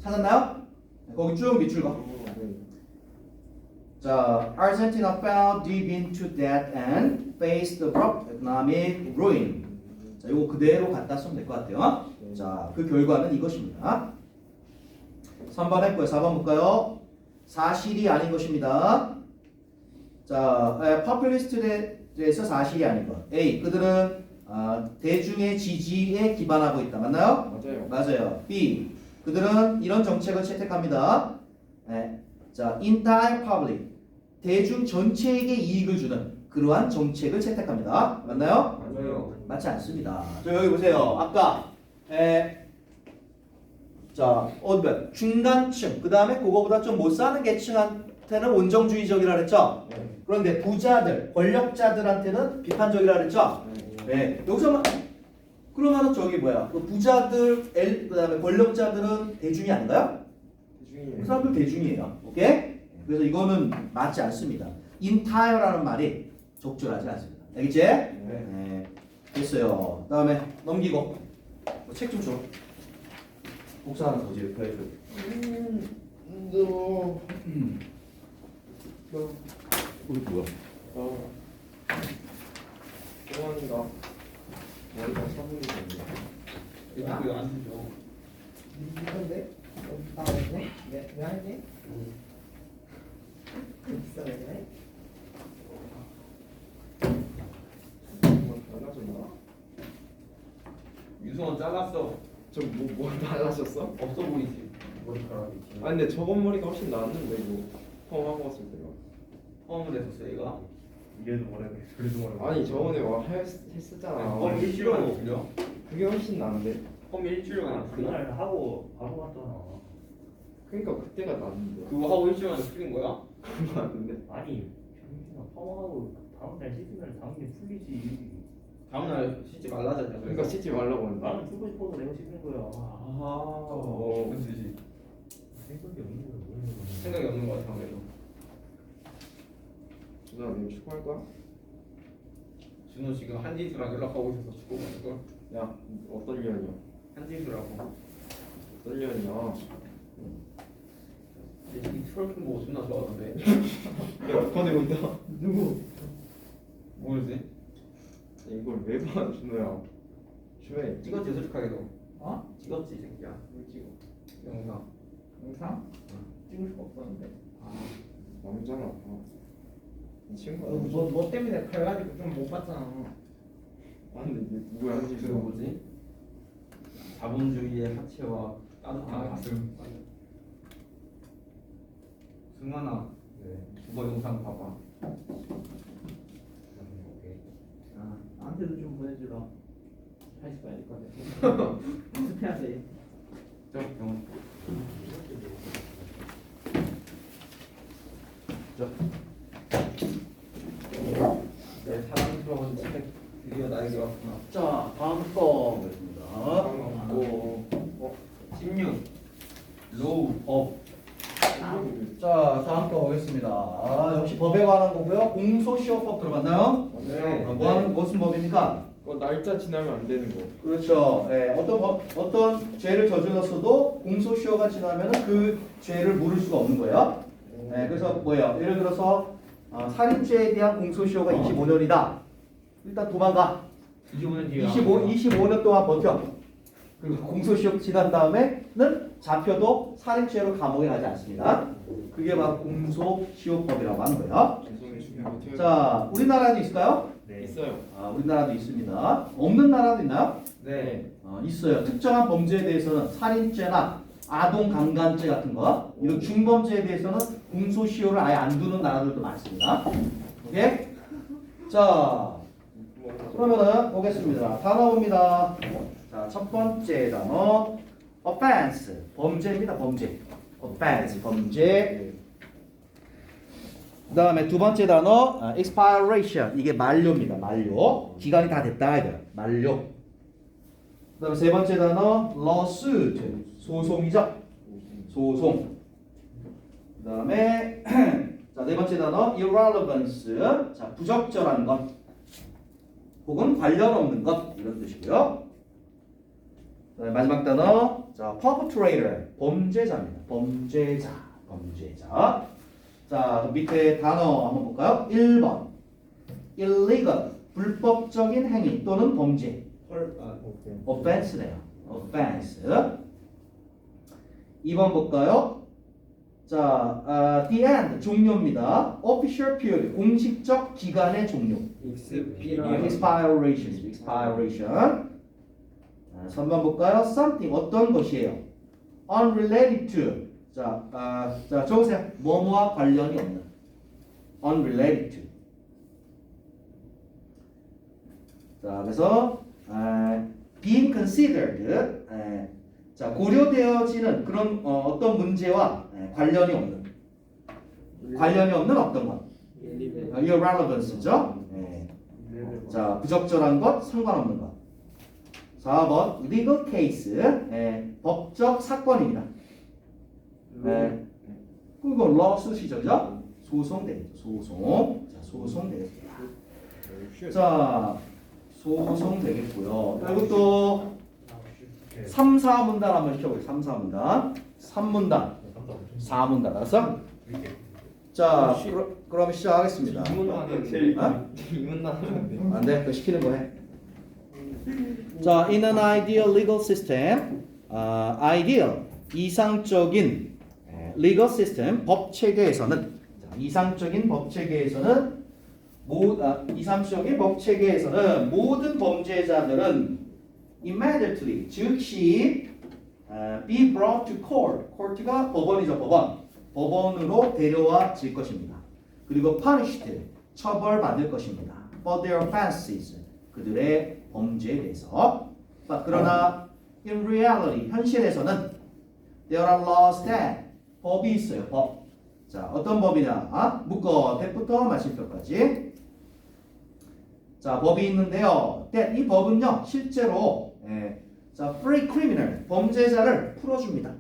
찾았나요? 네, 거기 쭉 밑줄 봐. 자, Argentina fell deep into debt and faced abrupt economic ruin. 자, 이거 그대로 갖다 쓰면 될 것 같아요. 자, 그 결과는 이것입니다. 3번 했고요. 4번 볼까요? 사실이 아닌 것입니다. 자, 파퓰리스트에 대해서 사실이 아닌 것. A. 그들은 대중의 지지에 기반하고 있다. 맞나요? 맞아요. 맞아요. B. 그들은 이런 정책을 채택합니다. 네. 자, entire public. 대중 전체에게 이익을 주는 그러한 정책을 채택합니다. 맞나요? 맞아요. 맞지 않습니다. 자, 여기 보세요. 아까 자, 중간층, 그 다음에 그거보다 좀 못 사는 계층한테는 온정주의적이라 그랬죠? 네. 그런데 부자들, 권력자들한테는 비판적이라 그랬죠? 네. 여기서 그러면은 저기 뭐야? 그 부자들, 그 다음에 권력자들은 대중이 아닌가요? 그 사람들 대중이에요. 오케이? 그래서 이거는 맞지 않습니다. entire라는 말이 적절하지 않습니다. 알겠지? 네. 됐어요. 다음에 넘기고 책 좀 줘. 복사 하나 더 지을 거예요. 뭐야? 소원이가 머리가 사물이던데. 이거 안 되죠. 이건데? 왜 하지? 있어 왜 그래? 달라졌나? 유성은 잘랐어. 뭐 달라졌어? 없어 보이지. 머리카락이. 아 근데 저번 머리가 훨씬 나았는데 이거 처음 하고 왔을 때가. 처음을 했었어 얘가. 이래도 뭐래 그래도 뭐래 아니 저번에 했었잖아. 펌 일주일간 풀려. 그게 훨씬 나은데. 펌 일주일간 풀려. 그날 하고 바로 갔잖아. 그러니까 그때가 나았는데. 그거 하고 일주일간 풀린 거야? 그거 맞는데. 아니 병신아 파마하고 다음날 씻으면 당연히 풀리지. 다음날 씻지 말라잖아. 그러니까 씻지 말라고 한다. 나는 쓰고 싶어서 내가 씻는 거야. 무슨 뜻이? 생각이 없는 거야. 모르는 거야. 생각이 없는 거 같아 아무래도. 준아 내일 축구할 거야? 준호 지금 한진수랑 연락하고 있어서 축구 가는 걸. 야 어떤 년이야? 한진수라고. 어떤 년이야? 이 트로피 뭐 존나 좋아하던데. 야 꺼내고 있다. 누구? 모르지? 이걸 왜 봐, 준호야? 주에 찍었지 솔직하게도. 어? 찍었지 이 새끼야. 뭘 찍어? 영상. 영상? 찍을 수가 없었는데. 남자나 봐. 이 친구가 뭐 때문에 그래가지고 좀 못 봤잖아. 아니 누구야 한지 그 뭐지? 자본주의의 하체와 따뜻한 가슴. 승환아, 그거 영상 봐봐. 나한테도 좀 보내주라. 다시 봐야 될 것 같아. 연습해야 돼. 저 병원. 내 사랑스러운 책 드디어 나에게 왔구나. 자, 다음 거 보겠습니다. 고 16. 로우 업. 자, 다음 거 보겠습니다. 역시 법에 관한 거고요. 공소시효법 들어봤나요? 네. 무슨 법입니까? 그거 날짜 지나면 안 되는 거. 그렇죠. 어떤 죄를 저질렀어도 공소시효가 지나면 그 죄를 물을 수가 없는 거예요. 그래서 뭐예요? 예를 들어서 살인죄에 대한 공소시효가 25년이다. 일단 도망가. 25년 뒤에. 25년 동안 버텨. 그리고 공소시효 지난 다음에는 잡혀도 살인죄로 감옥에 가지 않습니다. 그게 바로 공소시효법이라고 하는 거예요. 자, 우리나라에도 있을까요? 네. 있어요. 우리나라도 있습니다. 없는 나라도 있나요? 네. 있어요. 특정한 범죄에 대해서는 살인죄나 아동 강간죄 같은 거, 이런 중범죄에 대해서는 공소시효를 아예 안 두는 나라들도 많습니다. 오케이? 자, 그러면은 보겠습니다. 단어 봅니다. 자, 첫 번째 단어 offense, 범죄입니다. 범죄. offense, 범죄. 그 다음에 두 번째 단어 expiration, 이게 만료입니다. 만료. 기간이 다 됐다 이거. 만료. 그 다음에 세 번째 단어 lawsuit, 소송이죠. 소송. 그 다음에 자, 네 번째 단어 irrelevance, 자, 부적절한 것 혹은 관련 없는 것, 이런 뜻이고요. 그 마지막 단어 자, perpetrator, 범죄자입니다. 범죄자. 자, 밑에 단어 한번 볼까요? 1번 illegal, 불법적인 행위 또는 범죄. offense네요. offense. 2번 볼까요? 자, the end, 종료입니다. official period, 공식적 기간의 종료. expiration. 3번 볼까요? something, 어떤 것이에요. unrelated to, 자, 적으세요. 뭐뭐와 관련이 없는. unrelated to. 자, 그래서 being considered, 자, 고려되어지는 그런 어떤 문제와 관련이 없는 어떤 것. irrelevance죠. 자, 부적절한 것, 상관없는 것. 4번 legal case, 법적 사건입니다. 그거 lawsuit이죠, 그죠? 소송 되겠죠. 소송 되겠습니다. 자, 소송 되겠고요. 그리고 또 3, 4문단 한번 시켜볼게요. 3, 4문단. 3문단. 4문단. 알았어? 자, 그럼 시작하겠습니다. 이문 나왔는데. 안 돼. 그거 시키는 거 해. 자, in an ideal legal system, ideal, 이상적인 legal system, 법 체계에서는, 이상적인 법 체계에서는 모든 범죄자들은 immediately, 즉시 be brought to court. court가 법원이죠, 법원으로 데려와질 것입니다. 그리고 punished, 처벌받을 것입니다. for their offenses, 그들의 범죄에 대해서. 그러나 in reality, 현실에서는 there are laws that, 법이 있어요, 법. 자, 어떤 법이냐? 묶어, that부터 마침표까지. 자, 법이 있는데요. that, 이 법은요, 실제로 자, free criminal, 범죄자를 풀어줍니다.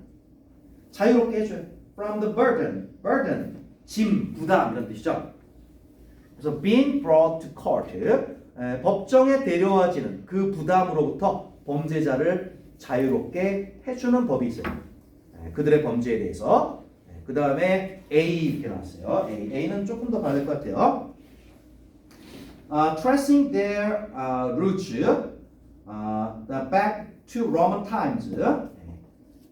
자유롭게 해줘요. from the burden, 짐, 부담, 이런 뜻이죠. 그래서 being brought to court, 법정에 데려와지는 그 부담으로부터 범죄자를 자유롭게 해주는 법이 있어요. 그들의 범죄에 대해서. 그 다음에 A 이렇게 나왔어요. A는 조금 더 봐야 될 것 같아요. Tracing their roots back to Roman times.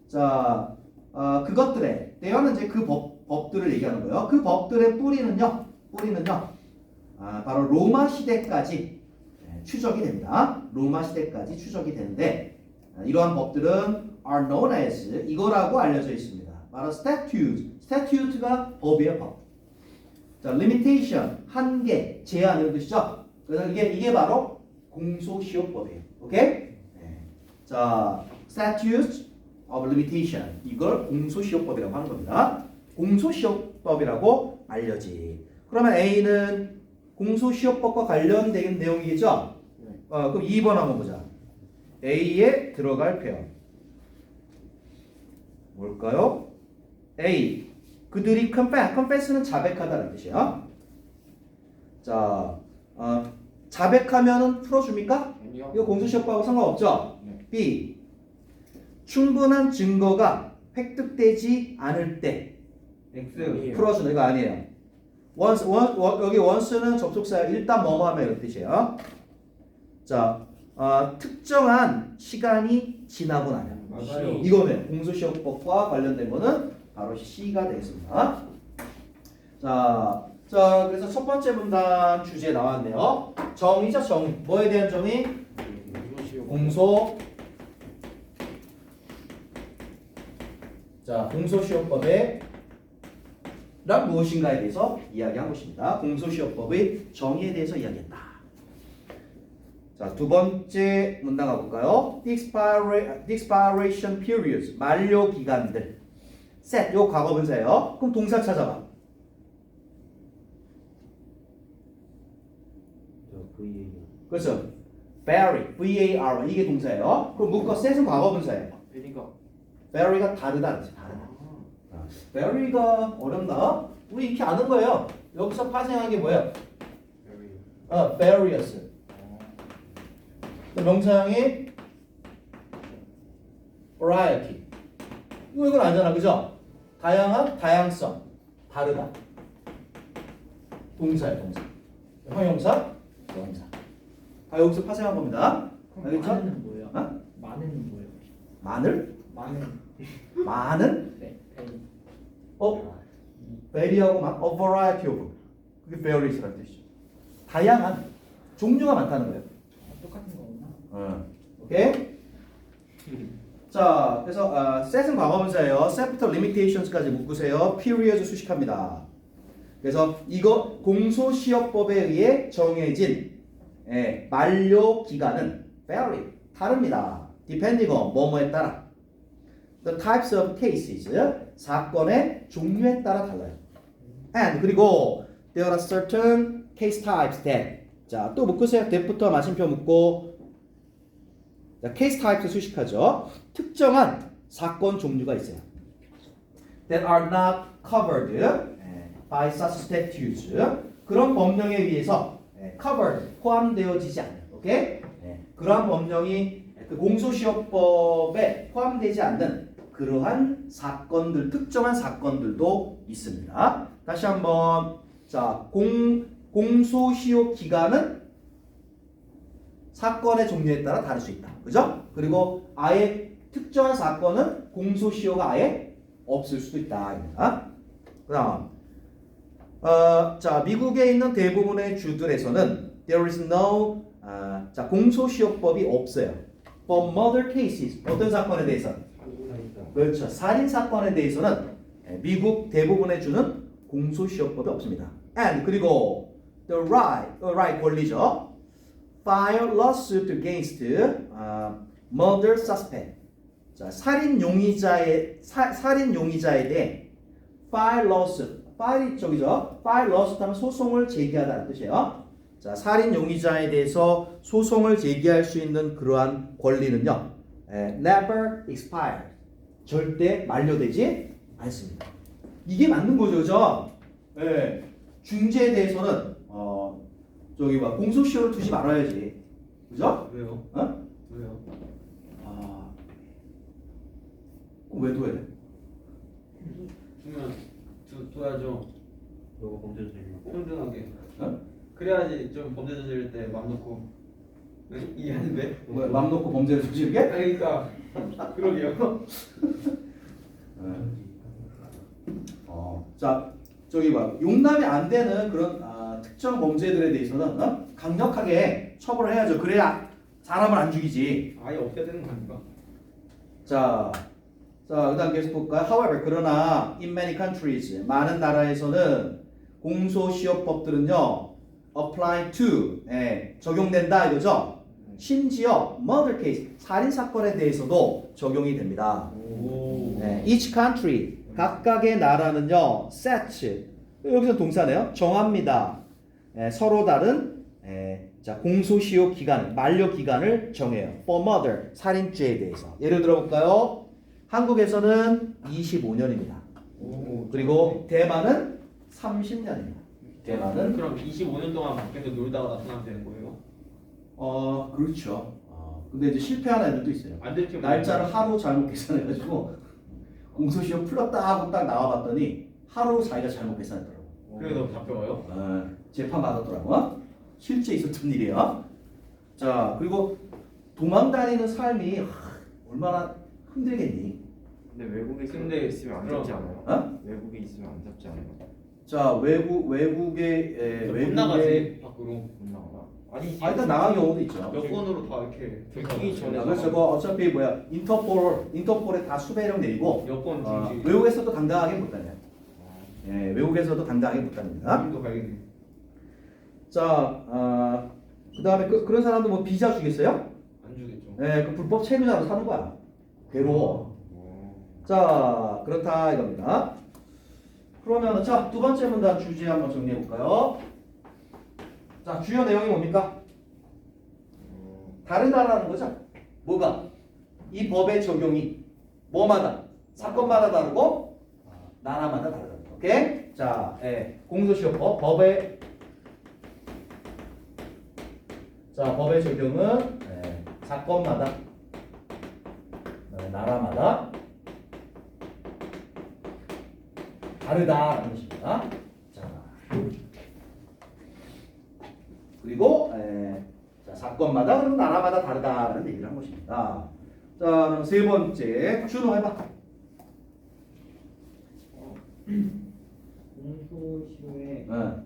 자, 그것들의, there는 이제 그 법들을 얘기하는 거예요. 그 법들의 뿌리는요, 바로 로마 시대까지 추적이 됩니다. 로마 시대까지 추적이 되는데, 이러한 법들은 are known as, 이거라고 알려져 있습니다. 바로 statute가 법이에요, 법. 자, limitation, 한계, 제한, 이런 뜻이죠. 그래서 이게 바로 공소시효법이에요. 오케이? 자, statute of limitation, 이걸 공소시효법이라고 하는 겁니다. 공소시효법이라고 알려지. 그러면 A는 공소시효법과 관련된 내용이겠죠? 그럼 2번 한번 보자. A에 들어갈 표현 뭘까요? A, 그들이 confess는 자백하다는 뜻이야. 자, 자백하면은 풀어줍니까? 이거 공소시효법하고 상관없죠? B, 충분한 증거가 획득되지 않을 때 풀어주는 이거 아니에요. 여기 once는 접속사야. 일단 뭐뭐 하면 이런 뜻이에요. 자, 특정한 시간이 지나고 나면. 맞아요. 이거는 공소시효법과 관련된 거는 바로 C가 되겠습니다. 자, 그래서 첫 번째 문단 주제 나왔네요. 정의죠, 정의. 뭐에 대한 정의? 공소. 자, 공소시효법의 란 무엇인가에 대해서 이야기한 것입니다. 공소시효법의 정의에 대해서 이야기했다. 자, 두 번째 문단 가볼까요? The expiration periods, 만료 기간들. set, 요 과거분사예요. 그럼 동사 찾아봐. 그렇죠. vary, V-A-R, 이게 동사예요. 그럼 묶어 set은 과거분사예요. 그러니까 vary가 다르다, 그렇지? 다르다. vary가 어렵나? 우리 이렇게 아는 거예요. 여기서 파생한 게 뭐예요? various. 명사형이 variety. 이건 알잖아, 그죠? 다양한, 다양성, 다르다. 동사예요, 동사. 형용사, 명사. 다 여기서 파생한 겁니다. 알겠죠? 많은 뭐예요? 어? 많은 뭐예요? 마늘? 많은 많은? 네. vary하고 a variety of. 그게 various라는 뜻이죠. 다양한, 종류가 많다는 거예요. 똑같은 거구나. 오케이? 자, 그래서 set은 과거분사예요. set부터 limitations까지 묶으세요. period 수식합니다. 그래서 이거 공소시효법에 의해 정해진 만료 기간은 vary, 다릅니다. depending on 뭐뭐에 따라. The types of cases, 사건의 종류에 따라 달라요. And 그리고 there are certain case types that. 자, 또 묶으세요. that부터 마침표 묶고. 자, case types 수식하죠. 특정한 사건 종류가 있어요. That are not covered by such statutes. 그런 법령에 의해서 covered, 포함되어지지 않는. 오케이? 그러한 법령이 그 공소시효법에 포함되지 않는 그러한 사건들, 특정한 사건들도 있습니다. 다시 한번. 자, 공소시효 기간은 사건의 종류에 따라 다를 수 있다. 그죠? 그리고 아예 특정한 사건은 공소시효가 아예 없을 수도 있다. 그다음, 자, 미국에 있는 대부분의 주들에서는 there is no 자, 공소시효법이 없어요. For murder cases, 어떤 사건에 대해서는? 그렇죠. 살인 사건에 대해서는 미국 대부분의 주는 공소시효법이 없습니다. And 그리고 the right 권리죠. File lawsuit against murder suspect. 자, 살인 용의자에 대해 file lawsuit. 파일이 저기죠. file lawsuit 하면 소송을 제기하다는 뜻이에요. 자, 살인 용의자에 대해서 소송을 제기할 수 있는 그러한 권리는요. never expire. 절대 만료되지 않습니다. 이게 맞는 거죠, 그죠? 예. 중재에 대해서는 저기 막 공소시효를 두지 말아야지, 그죠? 왜요? 어? 왜요? 그럼 왜 둬야 돼? 주면 둬야죠. 너가 범죄 저지르고 평등하게. 어? 그래야지 좀 범죄 저지를 때 맘 놓고 이해하는데? 맘 놓고 범죄를 저지르게? 그러니까 그러게요. 자, 저기 봐, 용납이 안 되는 그런 특정 범죄들에 대해서는 강력하게 처벌을 해야죠. 그래야 사람을 안 죽이지. 아예 없애야 되는 거 아닌가? 자, 그다음 계속 볼까요? However, 그러나 in many countries, 많은 나라에서는 공소시효법들은요, apply to, 적용된다 이거죠. 심지어 murder case, 살인 사건에 대해서도 적용이 됩니다. Each country, 각각의 나라는요, set, 여기서 동사네요. 정합니다. 서로 다른 자, 공소시효 기간, 만료 기간을 정해요. For murder, 살인죄에 대해서. 예를 들어 볼까요? 한국에서는 25년입니다. 그리고 대만은 30년입니다. 대만은 그럼 25년 동안 밖에서 놀다가 나타나면 되는 거예요? 그렇죠. 근데 이제 실패하는 애들도 있어요. 안 들키면 날짜를 하루 잘못 계산해가지고 공소시효 풀렸다 하고 딱 나와봤더니 하루 자기가 잘못 계산했더라고. 그래서 잡혀가요? 재판 받았더라고. 실제 있었던 일이야. 자, 그리고 도망다니는 삶이 얼마나 힘들겠니? 근데 외국에 근데 있으면 안 그럼- 잡지 않아요? 어? 외국에 있으면 안 잡지 않아요? 자 외국의 못 나가지 밖으로. 못 나와. 아니 일단 나간 경우도 있죠. 여권으로 다 이렇게 들키기 전에 그래서 그거 어차피 뭐야 인터폴에 다 수배령 내리고 여권 등지. 외국에서도 당당하게 못 다녀요. 예, 외국에서도 당당하게 못 다닙니다. 도 가야겠네. 자, 그다음에 그런 사람도 뭐 비자 주겠어요? 안 주겠죠. 예, 그 불법 채무자로 사는 거야. 괴로워. 자, 그렇다 이겁니다. 그러면 자, 두 번째 문단 주제 한번 정리해 볼까요? 자, 주요 내용이 뭡니까? 다르다라는 거죠. 뭐가? 이 법의 적용이 뭐마다? 사건마다 다르고 나라마다 다르다. 오케이? 자, 공소시효법 법의 적용은 사건마다 나라마다 다르다라는 것입니다. 자, 그리고 자, 사건마다 그리고 나라마다 다르다라는 얘기를 한 것입니다. 자, 그럼 세 번째 준호 해봐. 공소시효에 자,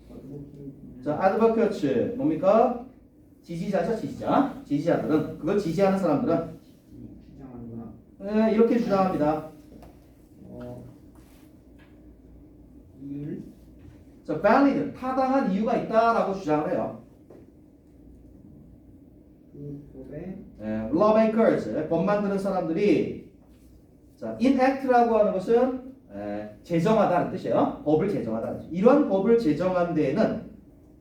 어드보케이트는 advocates 뭡니까? 지지자죠, 지지자. 지지자들은 그걸 지지하는 사람들은 주장하는구나. 이렇게 주장합니다. 이율 자, valid 타당한 이유가 있다라고 주장을 해요. 그 법에 lawmakers 법 만드는 사람들이 자, enact라고 하는 것은 제정하다는 뜻이에요. 법을 제정하다는 뜻. 이런 법을 제정한 데에는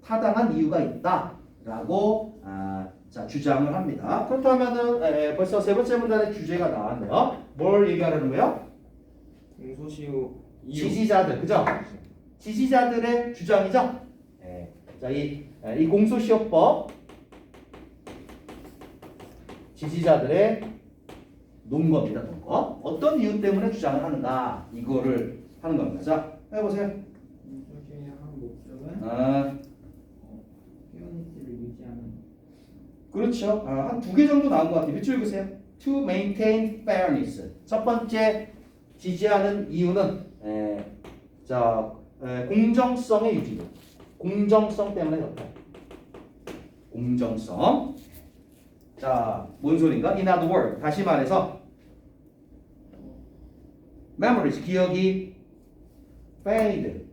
타당한 이유가 있다라고 자, 주장을 합니다. 그렇다면은 벌써 세 번째 문단의 주제가 나왔네요. 뭘 얘기하려는 거예요? 공소시효 지지자들, 그죠? 지지자들의 주장이죠. 자, 이 공소시효법 지지자들의 논거입니다. 논거. 어떤 이유 때문에 주장을 하는가 이거를 하는 겁니다. 자, 해보세요. 공소시효의 한 목적은 아, 페어니스를 유지하는 그렇죠. 한 두 개 정도 나온 것 같아요. 밑줄 읽으세요. To maintain fairness. 첫 번째 지지하는 이유는 공정성의 유지. 공정성 때문에 그렇다. 공정성. 자, 뭔 소린가? In other words, 다시 말해서 memories, 기억이 fade.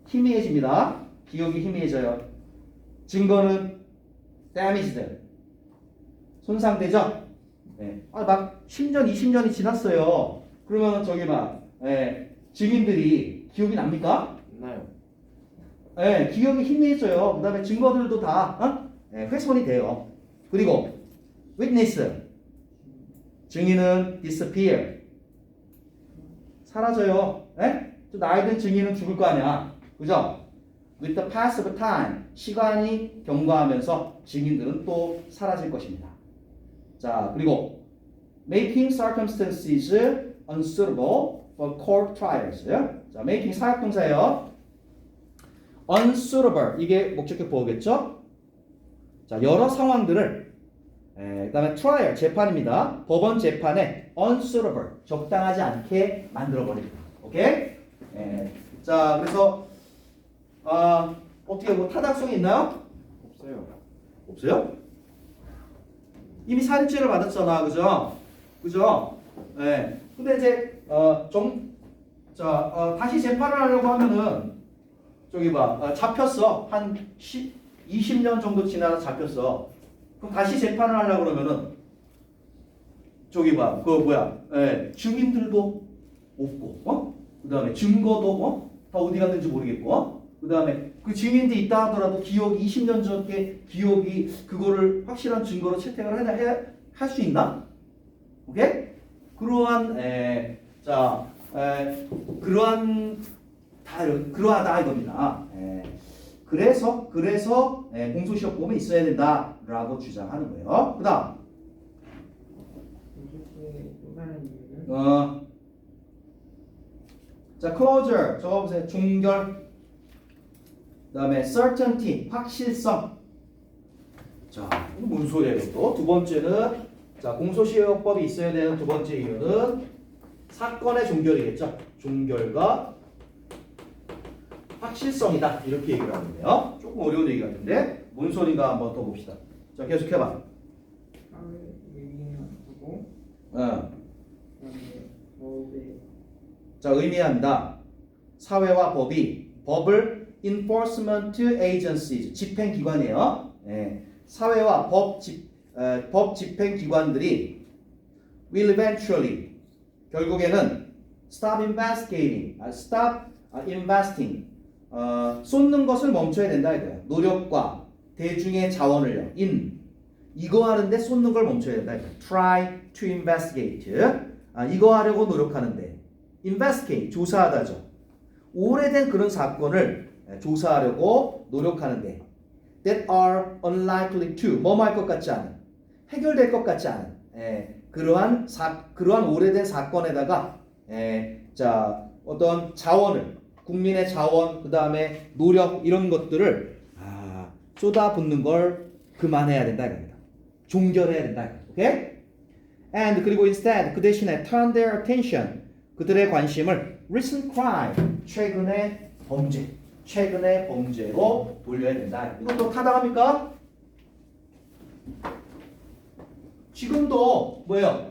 희미해집니다. 기억이 희미해져요. 증거는 damaged. 손상되죠? 막 10년, 20년이 지났어요. 그러면 저기 증인들이 기억이 납니까? 있나요? 기억이 희미해져요. 그 다음에 증거들도 다 훼손이 돼요. 그리고 witness 증인은 disappear 사라져요. 또 나이 든 증인은 죽을 거 아니야. 그죠? With the pass of time 시간이 경과하면서 증인들은 또 사라질 것입니다. 자, 그리고 making circumstances unsuitable for court trials. 자, making 사역동사예요. unsuitable 이게 목적격 보호겠죠? 자, 여러 상황들을 그다음에 trial 재판입니다. 법원 재판에 unsuitable 적당하지 않게 만들어 버립니다. 오케이? 자, 그래서 어떻게 뭐 타당성이 있나요? 없어요. 없어요? 이미 살인죄를 받았잖아, 그죠? 그죠? 근데 이제 다시 재판을 하려고 하면은 저기 잡혔어. 한 20년 정도 지나서 잡혔어. 그럼 다시 재판을 하려고 그러면은 저기 증인들도 없고, 그다음에 증거도 다 어디 갔는지 모르겠고, 그다음에 그 증인들이 있다 하더라도 기억이 20년 전에 기억이 그거를 확실한 증거로 채택을 할 수 있나? 오케이? 그러하다 이겁니다. 그래서 공소시효법은 있어야 된다라고 주장하는 거예요. 그다음 공소시효의 또 다른 이유는 자, closure 적어보세요. 종결. 그다음에 certainty 확실성. 자, 이거 뭔 소리야 이것도. 두 번째는 자, 공소시효법이 있어야 되는 두 번째 이유는 사건의 종결이겠죠. 종결과 확실성이다. 이렇게 얘기를 하는데요. 조금 어려운 얘기 같은데 뭔 소리가 한번 더 봅시다. 자, 계속해봐. 사회 의미하고 어. 그다음에 법의 자, 의미한다. 사회와 법을 enforcement agencies, 집행기관이에요. 예. 사회와 법 집행기관들이 will eventually, 결국에는 stop investigating, stop investing, 쏟는 것을 멈춰야 된다 이거예요. 노력과 대중의 자원을요. 이거 하는데 쏟는 걸 멈춰야 된다 이거예요. Try to investigate, 이거 하려고 노력하는데 investigate, 조사하다죠. 오래된 그런 사건을 조사하려고 노력하는데 that are unlikely to, 뭐할 것 같지 않은, 해결될 것 같지 않은 그러한 오래된 사건에다가 자, 어떤 자원을, 국민의 자원, 그 다음에 노력 이런 것들을 쏟아붓는 걸 그만해야 된다 이겁니다. 종결해야 된다 이겁니다. 오케이? And 그리고 instead 그 대신에 turn their attention, 그들의 관심을 recent crime, 최근의 범죄로 돌려야 된다. 이것도 타당합니까? 지금도 뭐예요?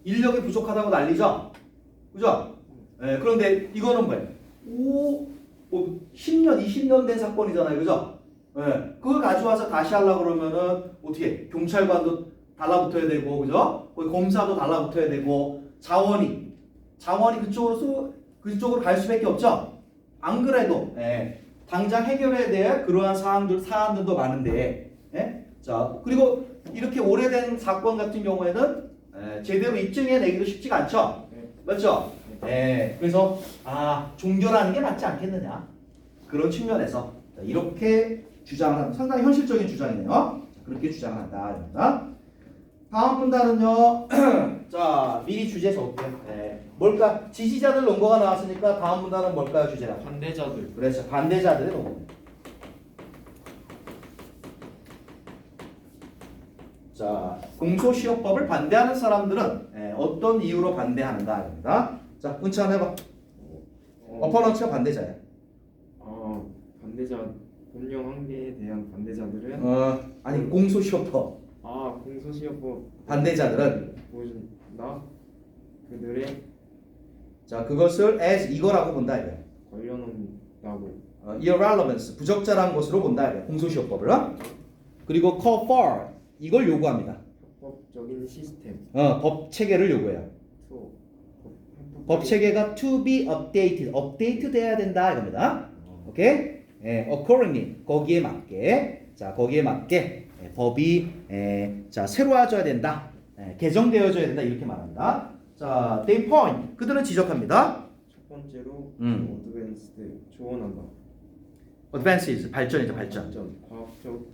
인력이 부족하다고 난리죠? 그죠? 그런데 이거는 뭐예요? 10년, 20년 된 사건이잖아요. 그죠? 그걸 가져와서 다시 하려고 그러면은 어떻게? 경찰관도 달라붙어야 되고, 그죠? 거기 검사도 달라붙어야 되고, 자원이 그쪽으로 갈 수밖에 없죠? 안 그래도, 당장 해결해야 될 그러한 사안들도 많은데, 자, 그리고 이렇게 오래된 사건 같은 경우에는 제대로 입증해내기도 쉽지가 않죠? 맞죠? 그래서 종결하는 게 맞지 않겠느냐, 그런 측면에서 이렇게 주장을 합니다. 상당히 현실적인 주장이네요. 그렇게 주장을 한다. 다음 문단은요. 자, 미리 주제 적을게요. 뭘까? 지지자들 논거가 나왔으니까 다음 문단은 뭘까요? 주제가 반대자들. 그렇죠. 반대자들의 논거. 자, 공소시효법을 반대하는 사람들은 어떤 이유로 반대하는가 합니다. 자, 은찬 해봐. 어퍼런치가 반대자야. 반대자 법령 한계에 대한 반대자들은 아니 공소시효법 공소시효법 반대자들은 보여준다. 그들의 자, 그것을 as 이거라고 본다 이거야. 걸려놓는다고. irrelevance, 부적절한 것으로 본다 이거야. 공소시효법을. 그리고 call for, 이걸 요구합니다. 합법적인 시스템. 법 체계를 요구해요. 법 체계가 to be updated, 업데이트 돼야 된다 이겁니다. 오케이? accordingly, 거기에 맞게, 자, 거기에 맞게 법이 자, 새로워져야 된다, 개정되어져야 된다 이렇게 말합니다. 자, they point, 그들은 지적합니다. 첫 번째로 advanced, 조언한다. advances, 발전이죠, 발전. 과학적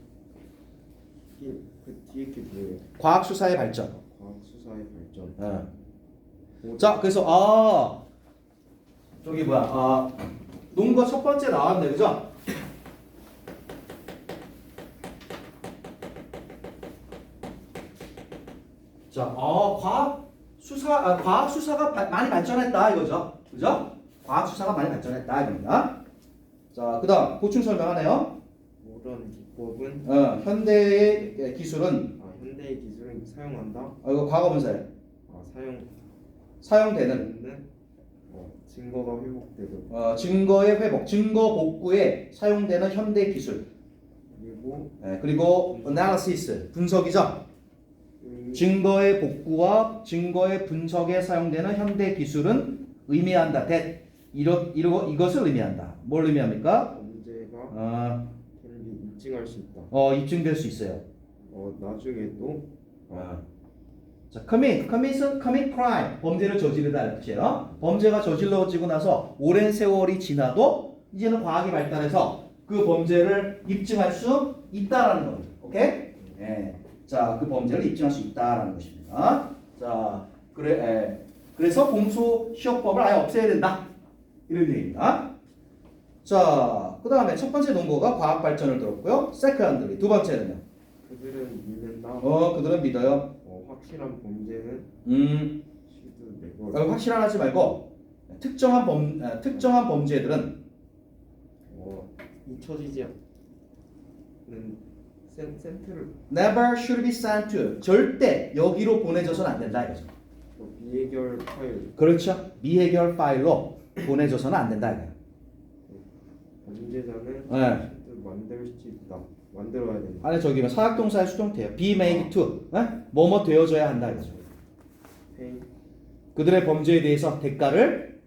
그 뒤에 게 뭐예요? 과학 수사의 발전. 과학 수사의 발전. 자, 그래서 저기 뭐야, 논거 첫 번째 나왔네, 그죠? 자, 과학 수사가 많이 발전했다 이거죠, 그죠? 과학 수사가 많이 발전했다 이겁니다. 자, 그다음 보충 설명하네요. 모던 기법은 현대의 기술은 현대의 기술은 사용한다. 이거 과거분사예요. 사용되는 증거가 회복되고 증거의 회복, 증거 복구에 사용되는 현대 기술. 그리고 analysis, 분석이죠. 증거의 복구와 증거의 분석에 사용되는 현대 기술은 의미한다. 이것을 의미한다. 뭘 의미합니까? 문제가 입증할 수 있다. 입증될 수 있어요. 나중에 또 자, commit crime, 범죄를 저지르다 뜻이에요. 범죄가 저질러지고 나서 오랜 세월이 지나도 이제는 과학이 발달해서 그 범죄를 입증할 수 있다라는 겁니다. 오케이? 자, 그 범죄를 입증할 수 있다라는 것입니다. 자, 그래서 공소시효법을 아예 없애야 된다, 이런 얘기입니다. 자, 그 다음에 첫 번째 논거가 과학 발전을 들었고요. 세컨드리, 두 번째는요. 그들은 믿는다. 그들은 믿어요. 확실한 범죄는 시드 내걸. 확실한 하지 말고 특정한 범죄들은 잊혀지지 않는 센트를 never should be sent to 절대 여기로 보내져서는 안 된다 이거죠. 미해결 파일. 그렇죠. 미해결 파일로 보내져서는 안 된다 이거예요. 범죄자는 네. 시드 만들 수 있다. 만들어야 된다. 안에 저기 사역동사의 수동태예요. be made to 뭐뭐 되어져야 한다 이거죠. 페이 그들의 범죄에 대해서 대가를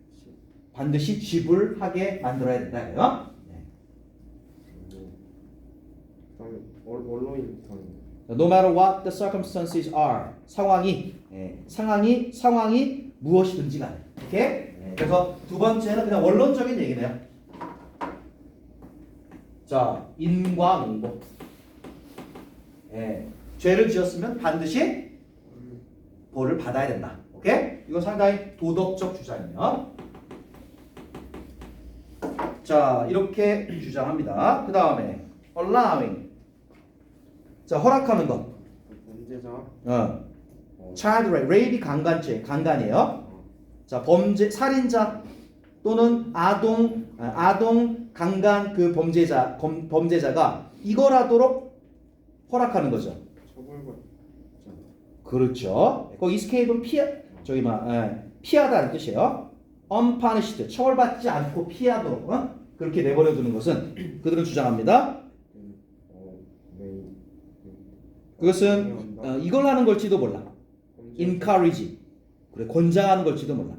반드시 지불하게 만들어야 된다 이거예요. 그다음에 언론인 부탁. No matter what the circumstances are, 상황이 무엇이든지 간에. 오케이? 그래서 두 번째는 그냥 원론적인 얘기네요. 자, 인과응보. 죄를 지었으면 반드시 벌을 받아야 된다. 오케이? 이거 상당히 도덕적 주장이에요. 자, 이렇게 주장합니다. 그 다음에 allowing. 자, 허락하는 것. 범죄자 child rape, rape이 강간이에요. 자, 살인자 또는 아동 강간 그 범죄자가 이걸 하도록 허락하는 거죠. 처벌받지 않다. 그렇죠. 거기 escape은 피하다는 뜻이에요. unpunished, 처벌받지 않고 피하도록 그렇게 내버려 두는 것은 그들은 주장합니다. 그것은 이걸 하는 걸지도 몰라. encourage, 그래 권장하는 걸지도 몰라.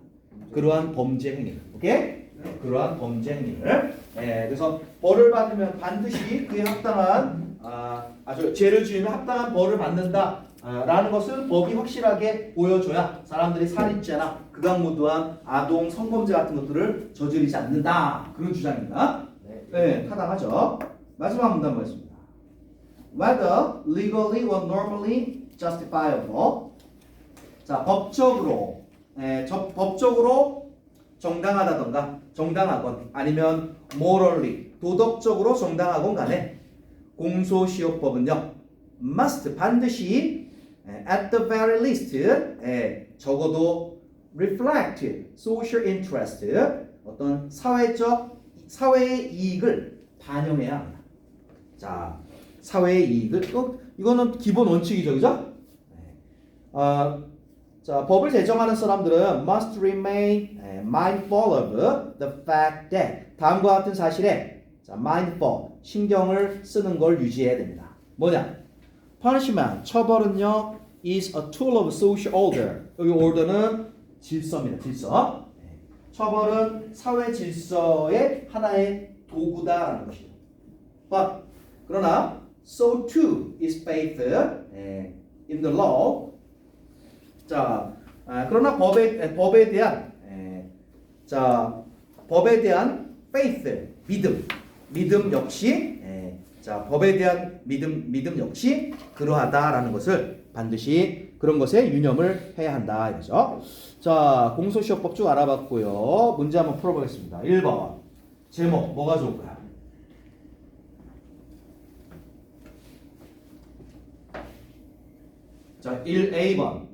그러한 범죄 행위. 오케이? 그러한 범죄 행위를. 그래서 벌을 받으면 반드시 그에 합당한 죄를 지으면 합당한 벌을 받는다. 라는 것을 법이 확실하게 보여줘야 사람들이 살인죄나 극악무도한 아동 성범죄 같은 것들을 저지르지 않는다. 그런 주장입니다. 네, 타당하죠. 마지막 문단 보겠습니다. Whether legally or normally justifiable. 자, 법적으로 정당하다던가 정당하건 아니면 morally 도덕적으로 정당하건 간에 공소시효법은요 must 반드시 at the very least 적어도 reflect social interest 어떤 사회의 이익을 반영해야 합니다. 자, 사회의 이익을 이거는 기본 원칙이죠, 그죠? 자, 법을 제정하는 사람들은 must remain mindful of the fact that 다음과 같은 사실에 자, mindful 신경을 쓰는 걸 유지해야 됩니다. 뭐냐? punishment 처벌은요 is a tool of social order. 여기 order는 질서입니다. 질서. 처벌은 사회 질서의 하나의 도구다라는 것이죠. But 그러나 so too is faith in the law. 자, 그러나 법에 대한 faith, 믿음 역시 자, 법에 대한 믿음 역시 그러하다라는 것을 반드시 그런 것에 유념을 해야 한다 이거죠. 자, 공소시효법 쭉 알아봤고요. 문제 한번 풀어보겠습니다. 1번 제목 뭐가 좋을까요? 자, 1A번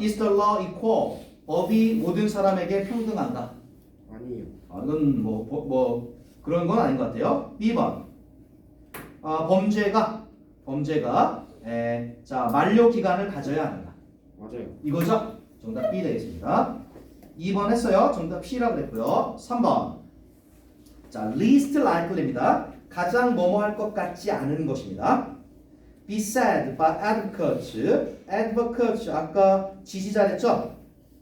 Is the law equal? 법이 모든 사람에게 평등한가? 아니에요. 이건 뭐 그런 건 아닌 것 같아요. B번 범죄가 자 만료 기간을 가져야 하는가? 맞아요. 이거죠? 정답 B 되겠습니다. 2번 했어요. 정답 C라고 그랬고요. 3번 자 least likely입니다. 가장 뭐뭐 할 것 같지 않은 것입니다. Be said by advocates 아까 지지자랬죠?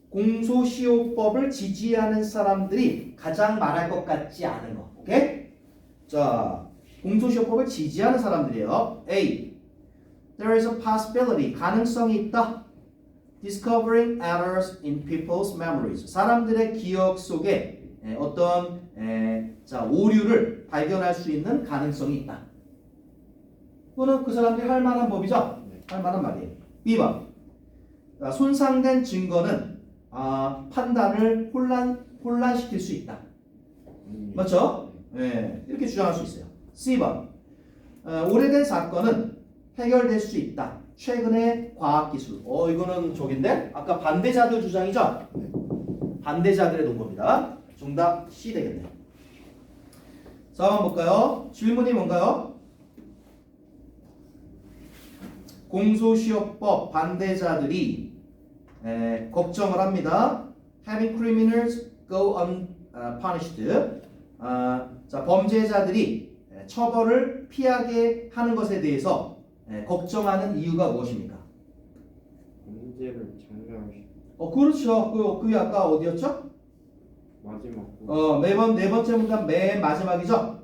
공소시효법을 지지하는 사람들이 가장 말할 것 같지 않은 거. 오케이? 자, 공소시효법을 지지하는 사람들이에요. A. There is a possibility. 가능성이 있다. Discovering errors in people's memories. 사람들의 기억 속에 어떤 자, 오류를 발견할 수 있는 가능성이 있다. 그거는 그 사람들이 할 만한 법이죠? 할 만한 말이에요. B번. 손상된 증거는 판단을 혼란시킬 수 있다. 맞죠? 네, 이렇게 주장할 수 있어요. C번. 오래된 사건은 해결될 수 있다. 최근의 과학기술. 이거는 저긴데? 아까 반대자들 주장이죠? 반대자들의 논법이다. 정답 C 되겠네요. 자, 한번 볼까요? 질문이 뭔가요? 공소시효법 반대자들이 걱정을 합니다. Having criminals go unpunished. 자, 범죄자들이 처벌을 피하게 하는 것에 대해서 걱정하는 이유가 무엇입니까? 범죄를 장려하시 그렇죠. 그게 아까 어디였죠? 마지막 네 번째 문장 맨 마지막이죠.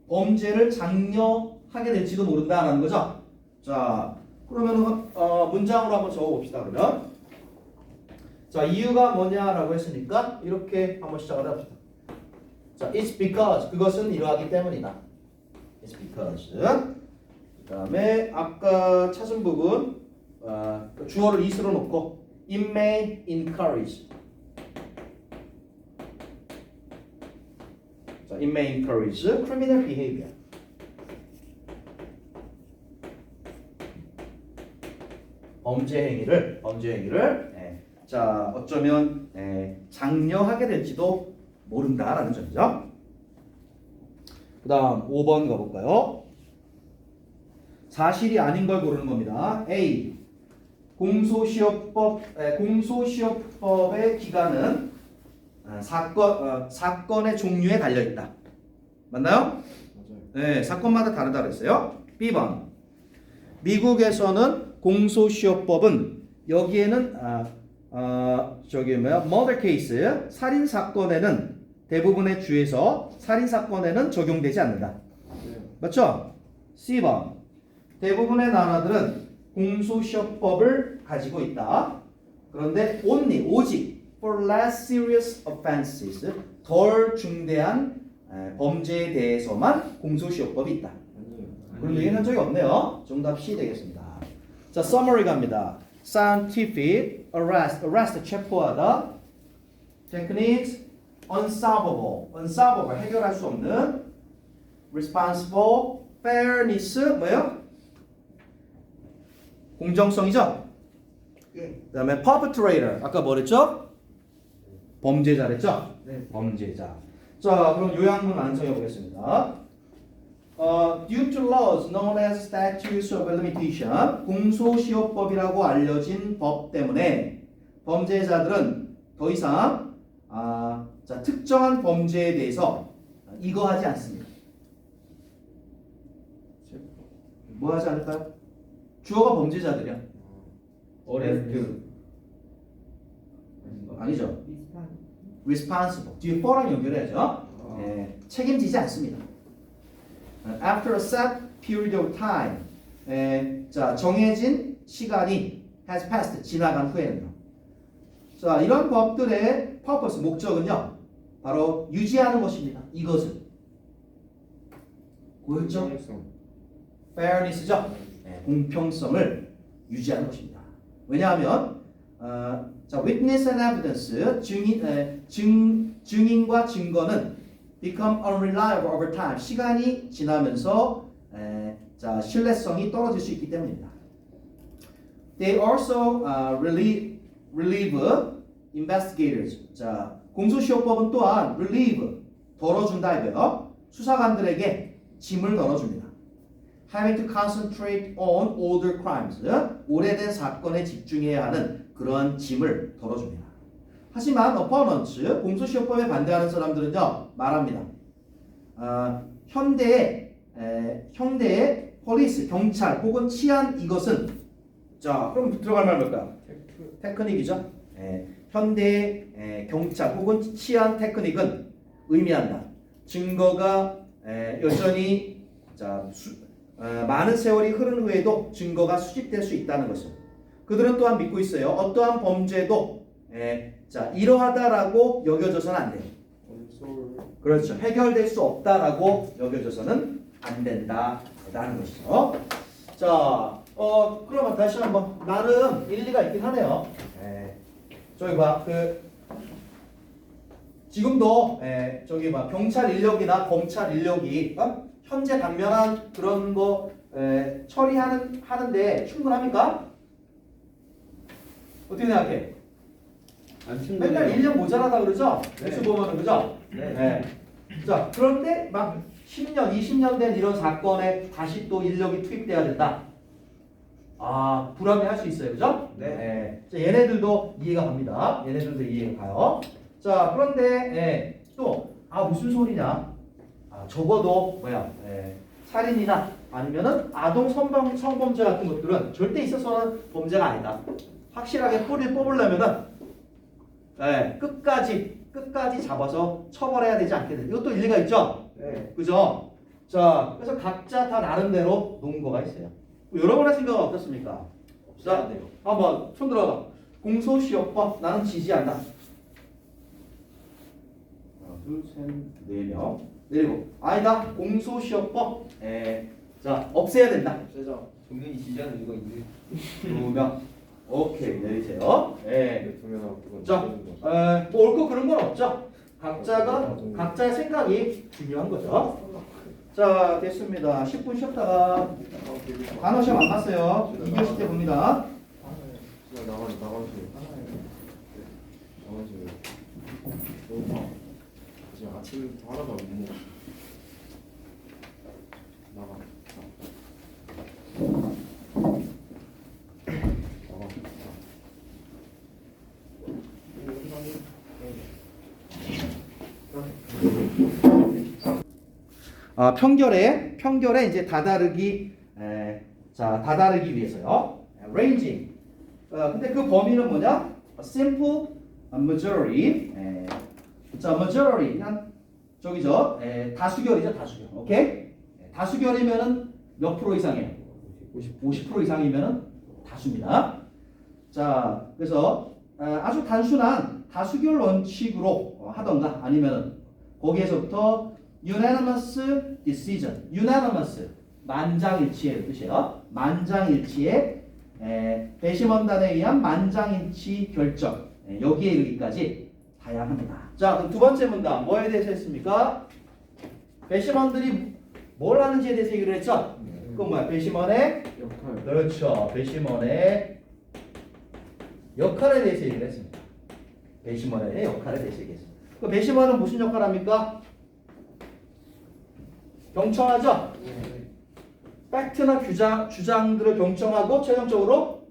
범죄를 장려하게 될지도 모른다라는 거죠. 자, 그러면은 문장으로 한번 적어봅시다. 그러면 자, 이유가 뭐냐라고 했으니까 이렇게 한번 시작을 해봅시다. 자, it's because 그것은 이러하기 때문이다. It's because. 그 다음에 아까 찾은 부분 주어를 is로 놓고 it may encourage. 자, it may encourage criminal behavior. 범죄 행위를 자, 어쩌면 장려하게 될지도 모른다라는 점이죠. 그 다음 5번 가볼까요? 사실이 아닌 걸 고르는 겁니다. A. 공소시효법의 기간은 사건의 종류에 달려있다. 맞나요? 맞아요. 네, 사건마다 다르다 그랬어요. B번. 미국에서는 공소시효법은 여기에는 murder case 살인 사건에는 대부분의 주에서 살인 사건에는 적용되지 않는다. 맞죠? C번. 대부분의 나라들은 공소시효법을 가지고 있다. 그런데 오직 for less serious offenses 덜 중대한 범죄에 대해서만 공소시효법이 있다. 아니에요. 그런 얘기는 한 적이 없네요. 정답 C 되겠습니다. 자, summary 갑니다. Scientific, arrest, 체포하다. Techniques, unsolvable, 해결할 수 없는. Responsible, fairness, 뭐예요? 공정성이죠? 그 다음에 perpetrator, 아까 뭐랬죠? 범죄자랬죠? 네. 범죄자. 자, 그럼 요약문 완성해 보겠습니다. Due to laws known as statutes of limitation, 공소시효법이라고 알려진 법 때문에 범죄자들은 더 이상 자, 특정한 범죄에 대해서 이거 하지 않습니다. 뭐 하지 않을까요? 주어가 범죄자들이야. 어레스트. 아니죠. 비슷한 Responsible. 뒤에 for랑 연결해야죠. 책임지지 않습니다. After a set period of time, 자, 정해진 시간이 has passed, 지나간 후에는요. 자, 이런 법들의 purpose, 목적은요, 바로 유지하는 것입니다. 이것을. 뭐였죠? 공정성. fairness죠. 공평성을 유지하는 것입니다. 왜냐하면 자, witness and evidence, 증인과 증거는 become unreliable over time. 시간이 지나면서 자, 신뢰성이 떨어질 수 있기 때문입니다. They also relieve investigators. 자, 공소시효법은 또한 relieve, 덜어준다 이거요. 수사관들에게 짐을 덜어줍니다. Having to concentrate on older crimes. 오래된 사건에 집중해야 하는 그런 짐을 덜어줍니다. 하지만 opponents, 공소시효법에 반대하는 사람들은요, 말합니다. 현대의 police, 경찰 혹은 치안 이것은 자, 그럼 들어갈 말 뭘까요? 테크닉이죠. 현대의 경찰 혹은 치안 테크닉은 의미한다. 증거가 여전히 자, 많은 세월이 흐른 후에도 증거가 수집될 수 있다는 것을 그들은 또한 믿고 있어요. 어떠한 범죄도 자, 이러하다라고 여겨져서는 안 돼요. 그렇죠. 해결될 수 없다라고 여겨져서는 안 된다라는 것이죠. 자, 그러면 다시 한번 나름 일리가 있긴 하네요. 저기 봐, 지금도 저기 봐, 경찰 인력이나 검찰 인력이 현재 당면한 그런 거 처리하는데 충분합니까? 어떻게 생각해? 안 맨날 1년 모자라다 그러죠? 네. 뉴스 보면은 그죠? 네. 자, 그런데 막 10년, 20년 된 이런 사건에 다시 또 인력이 투입돼야 된다. 아, 불합리할 수 있어요. 그죠? 네. 자, 얘네들도 이해가 갑니다. 얘네들도 이해가 가요. 자, 그런데 무슨 소리냐? 적어도 살인이나 아니면은 아동 성범죄 같은 것들은 절대 있어서는 범죄가 아니다. 확실하게 뿌리를 뽑으려면은 끝까지 잡아서 처벌해야 되지 않겠냐. 이것도 일리가 있죠? 네. 그죠? 자, 그래서 각자 다 나름대로 놓은 거가 있어요. 여러분의 생각은 어떻습니까? 자, 한번 손 들어봐. 공소시효법 나는 지지한다. 하나, 둘, 셋, 4명. 내리고 아니다. 공소시효법 자, 없애야 된다. 없애자. 종현이 지지하는 이유가 있네. 2명. 오케이, 내리세요. 두면 그건 자, 없애는 거. 뭐 옳고 그런 건 없죠. 각자의 생각이 중요한 거죠. 자, 됐습니다. 10분 쉬었다가 단어 시험 안 봤어요. 2교시 때 봅니다. 나가세요. 지금 아침부터 하나도 안 먹어. 나가. 평결에 이제 다다르기 위해서요. ranging. 근데 그 범위는 뭐냐? simple majority. 자, majority 한 저기죠. 다수결이죠, 다수결. 오케이? 다수결이면은 몇 프로 이상이에요? 50% 이상이면은 다수입니다. 자, 그래서 아주 단순한 다수결 원칙으로 하던가 아니면은 거기에서부터 unanimous decision, unanimous 만장일치의 뜻이에요. 만장일치의 배심원단에 의한 만장일치 결정 여기에 이르기까지 다양합니다. 자, 그럼 두 번째 문단 뭐에 대해서 했습니까? 배심원들이 뭘 하는지에 대해서 얘기를 했죠. 그건 뭐야? 배심원의 역할. 그렇죠. 배심원의 역할에 대해서 얘기를 했습니다. 배심원의 역할에 대해서 얘기했습니다. 그 배심원은 무슨 역할을 합니까? 경청하죠? 팩트나 주장들을 경청하고 최종적으로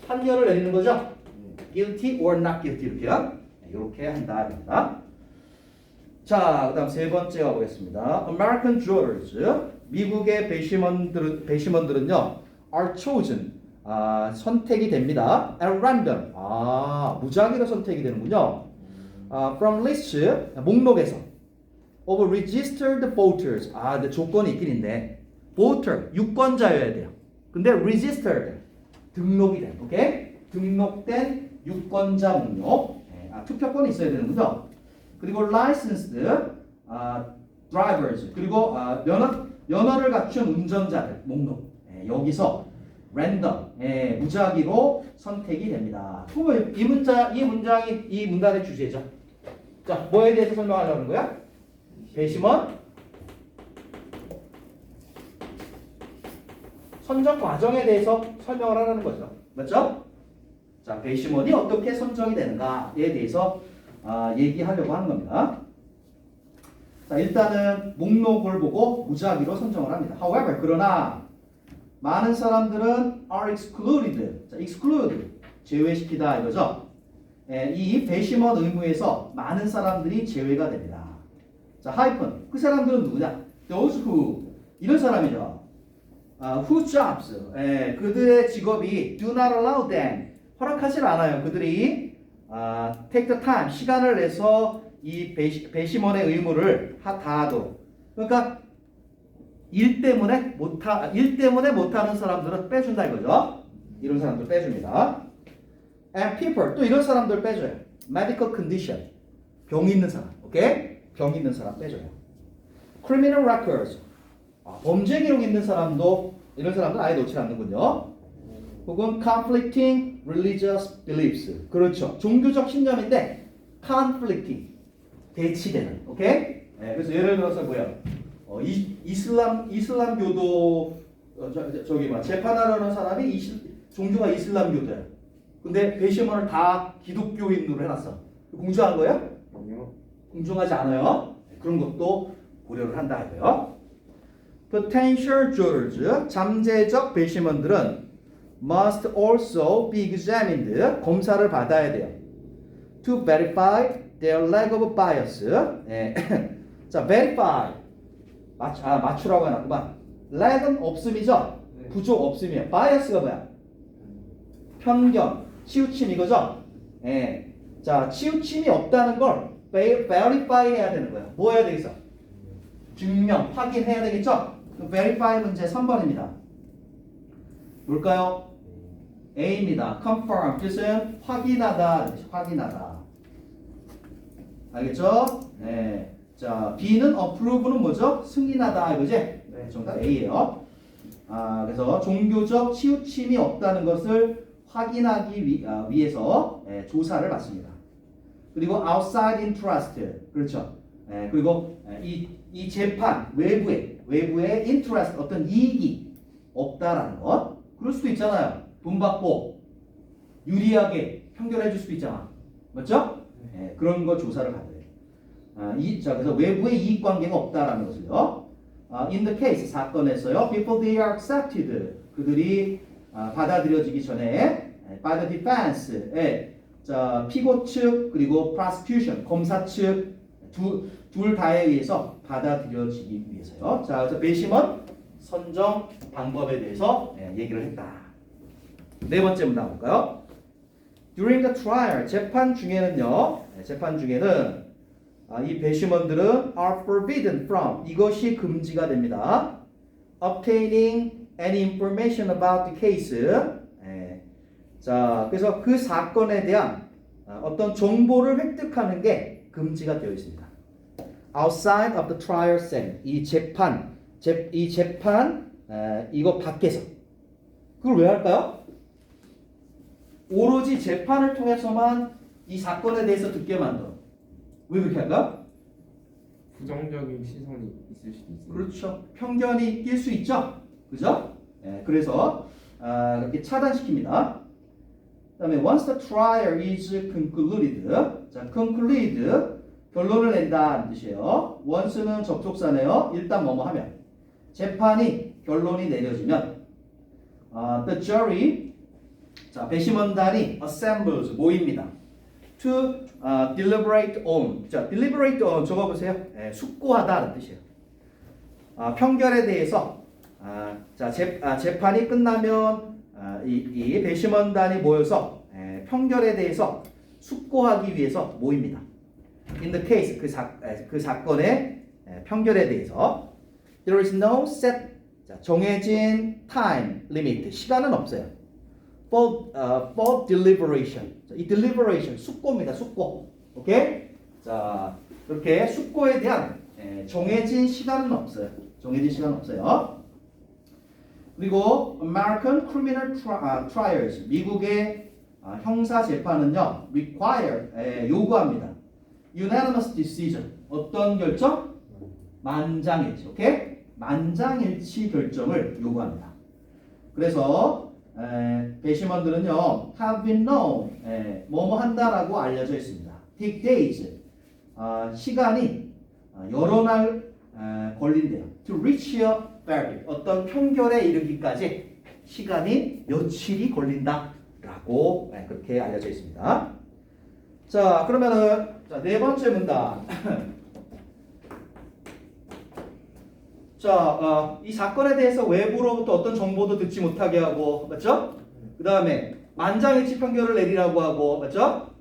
판결을 내리는 거죠? guilty or not guilty 이렇게 한다. 자, 그 다음 세 번째 가보겠습니다. American jurors, 미국의 배심원들은요 are chosen, 선택이 됩니다. at random, 무작위로 선택이 되는군요. from list, 목록에서 of registered voters, 근데 조건이 있긴 있네. voter, 유권자여야 돼요. 근데 registered, 등록이 된, 오케이? 등록된 유권자 목록, 투표권이 있어야 되는군요. 그리고 licensed drivers, 그리고 면허를 갖춘 운전자들 목록, 여기서 random, 무작위로 선택이 됩니다. 그러면 이 문장이 이 문단의 주제죠. 자, 뭐에 대해서 설명하려는 거야? 배심원 선정 과정에 대해서 설명을 하라는 거죠. 맞죠? 자, 배심원이 어떻게 선정이 되는가에 대해서 얘기하려고 하는 겁니다. 자, 일단은 목록을 보고 무작위로 선정을 합니다. However, 그러나 많은 사람들은 are excluded. 자, exclude, 제외시키다 이거죠. 이 배심원 의무에서 많은 사람들이 제외가 됩니다. 자, 하이픈, 그 사람들은 누구냐? Those who, 이런 사람이죠. Whose jobs, 그들의 직업이 do not allow them, 허락하지 않아요. 그들이 take the time, 시간을 내서 이 배심원의 의무를 다 하도록. 그러니까 일 때문에 못하는 사람들은 빼준다 이거죠. 이런 사람들 빼줍니다. And people, 또 이런 사람들 빼줘요. Medical condition, 병 있는 사람, 오케이? 병 있는 사람 빼줘요. Criminal records, 범죄 기록 있는 사람도 이런 사람들 아예 놓지 않는군요. 혹은 conflicting religious beliefs, 그렇죠. 종교적 신념인데 conflicting, 대치되는, 오케이? 그래서 예를 들어서 뭐야? 이슬람교도 재판하려는 사람이 종교가 이슬람교도야. 근데 배심원을 다 기독교인으로 해놨어. 공정한 거야? 아니요. 공정하지 않아요. 그런 것도 고려를 한다 이거요. Potential jurors, 잠재적 배심원들은 must also be examined, 검사를 받아야 돼요. To verify their lack of bias. 예. 자, verify. 맞추라고 해놨구만. lack은 없음이죠? 부족 없음이에요. bias가 뭐야? 편견, 치우침 이거죠? 예. 자, 치우침이 없다는 걸 verify 해야 되는 거야. 뭐 해야 되겠어? 증명, 확인해야 되겠죠? verify 문제 3번입니다. 뭘까요? A입니다. confirm 뜻은 확인하다, 확인하다. 알겠죠? 네. 자, B는 approve는 뭐죠? 승인하다 이거지? 네, 정답 A예요. 그래서 종교적 치우침이 없다는 것을 확인하기 위해서 조사를 받습니다. 그리고 outside interest, 그렇죠? 그리고 이 재판 외부에 interest 어떤 이익이 없다라는 것. 그럴 수도 있잖아요. 돈 받고 유리하게 판결해 줄 수도 있잖아. 맞죠? 그런 거 조사를 받아요. 자, 그래서 외부의 이익 관계가 없다라는 것을요. In the case 사건에서요. Before they are accepted, 그들이 받아들여지기 전에 by the defense, 자, 피고 측 그리고 prosecution 검사 측 둘 다에 의해서 받아들여지기 위해서요. 자, 그래서 배심원 선정 방법에 대해서 얘기를 했다. 네 번째 문단 볼까요? During the trial, 재판 중에는요. 재판 중에는 이 배심원들은 are forbidden from, 이것이 금지가 됩니다. Obtaining any information about the case. 자, 그래서 그 사건에 대한 어떤 정보를 획득하는 게 금지가 되어 있습니다. Outside of the trial setting, 이 재판 이거 밖에서. 그걸 왜 할까요? 오로지 재판을 통해서만 이 사건에 대해서 듣게 만들어. 왜 그렇게 할까? 부정적인 시선이 있을 수도 있어요. 그렇죠. 편견이 낄 수 있죠. 그죠? 그래서 이렇게 차단시킵니다. 그다음에 once the trial is concluded, 자, conclude 결론을 낸다는 뜻이에요. once는 접속사네요. 일단 뭐뭐 하면 재판이 결론이 내려지면 the jury, 자, 배심원단이 assembles 모입니다. to deliberate on, 자, deliberate on 적어보세요. 숙고하다는 뜻이에요. 편결에 대해서 자, 재판이 끝나면 이 배심원단이 모여서 편결에 대해서 숙고하기 위해서 모입니다. In the case, 그 사건의 편결에 대해서 there is no set, 자, 정해진 time limit, 시간은 없어요. for deliberation, 자, 이 deliberation 숙고입니다. 숙고, 오케이? 자, 그렇게 숙고에 대한 정해진 시간은 없어요. 정해진 시간은 없어요. 그리고 American Criminal Trials, 미국의 형사 재판은요, require, 요구합니다. Unanimous decision, 어떤 결정? 만장일치, 오케이? 만장일치 결정을 요구합니다. 그래서 배심원들은요, have been known, 뭐뭐 한다라고 알려져 있습니다. take days, 시간이 여러 날 걸린대요. to reach a verdict, 어떤 판결에 이르기까지 시간이 며칠이 걸린다라고 그렇게 알려져 있습니다. 자, 그러면은 자, 네 번째 문단. 자, 이 사건에 대해서 외부로부터 어떤 정보도 듣지 못하게 하고, 맞죠? 그 다음에 만장일치 판결을 내리라고 하고, 맞죠?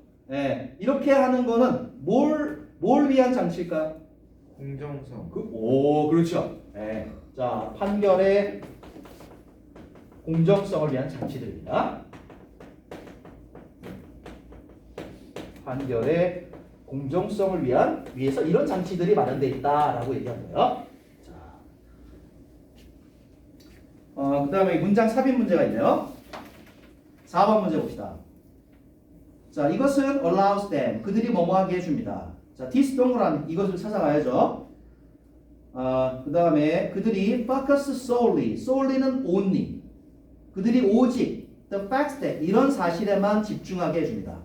이렇게 하는 거는 뭘 위한 장치일까요? 공정성. 그렇죠. 자, 판결의 공정성을 위한 장치들입니다. 판결의 공정성을 위해서 이런 장치들이 마련되어 있다라고 얘기한 거예요. 자, 그 다음에 문장 삽입 문제가 있네요. 4번 문제 봅시다. 자, 이것은 allows them, 그들이 뭐뭐하게 해줍니다. 자, this 동그라미 이것을 찾아가야죠. 그 다음에 그들이 focus solely는 only. 그들이 오직 the facts that 이런 사실에만 집중하게 해줍니다.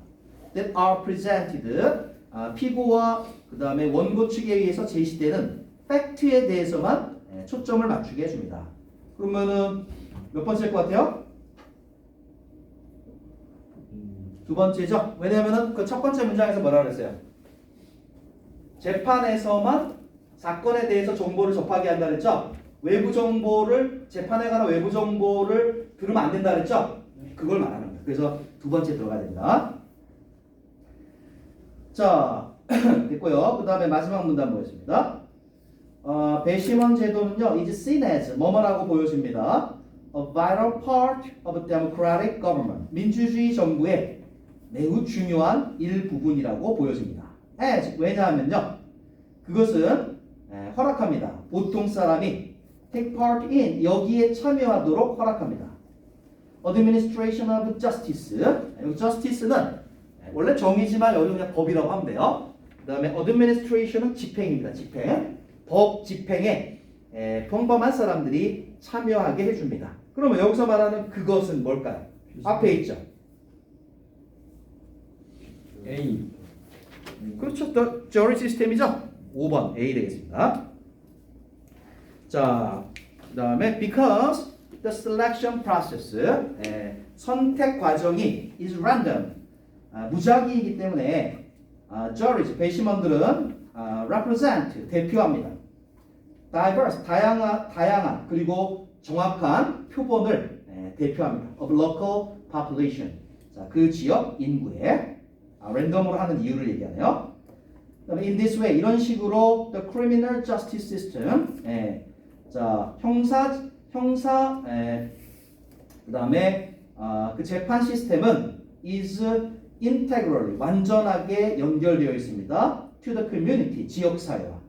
that are presented 피고와 그 다음에 원고 측에 의해서 제시되는 팩트에 대해서만 초점을 맞추게 해줍니다. 그러면은 몇 번째일 것 같아요? 두 번째죠. 왜냐하면은 그 첫 번째 문장에서 뭐라 그랬어요? 재판에서만 사건에 대해서 정보를 접하게 한다 그랬죠? 외부 정보를 재판에 관한 외부 정보를 들으면 안 된다 그랬죠? 그걸 말하는 거예요. 그래서 두 번째 들어가야 됩니다. 자, 됐고요. 그 다음에 마지막 문단 보겠습니다. 배심원 제도는요, is seen as 뭐뭐라고 보여집니다. A vital part of democratic government. 민주주의 정부의 매우 중요한 일부분이라고 보여집니다. as 왜냐하면요, 그것은 허락합니다. 보통 사람이 take part in 여기에 참여하도록 허락합니다. Administration of Justice. 여기 Justice는 원래 정의지만 여기 그냥 법이라고 하면 돼요. 그 다음에 Administration은 집행입니다. 집행. 법 집행에 평범한 사람들이 참여하게 해줍니다. 그러면 여기서 말하는 그것은 뭘까요? 앞에 있죠. A. 그렇죠. 또 jury 시스템이죠. 5번 A 되겠습니다. 자, 그 다음에 because the selection process 선택 과정이 is random 무작위이기 때문에 juries 배심원들은 represent 대표합니다. diverse 다양한 그리고 정확한 표본을 대표합니다. of local population 자, 그 지역 인구에 랜덤으로 하는 이유를 얘기하네요. 그다음에 in this way 이런 식으로 the criminal justice system 자 형사 그다음에 그 재판 시스템은 is integrally 완전하게 연결되어 있습니다. to the community 지역 사회와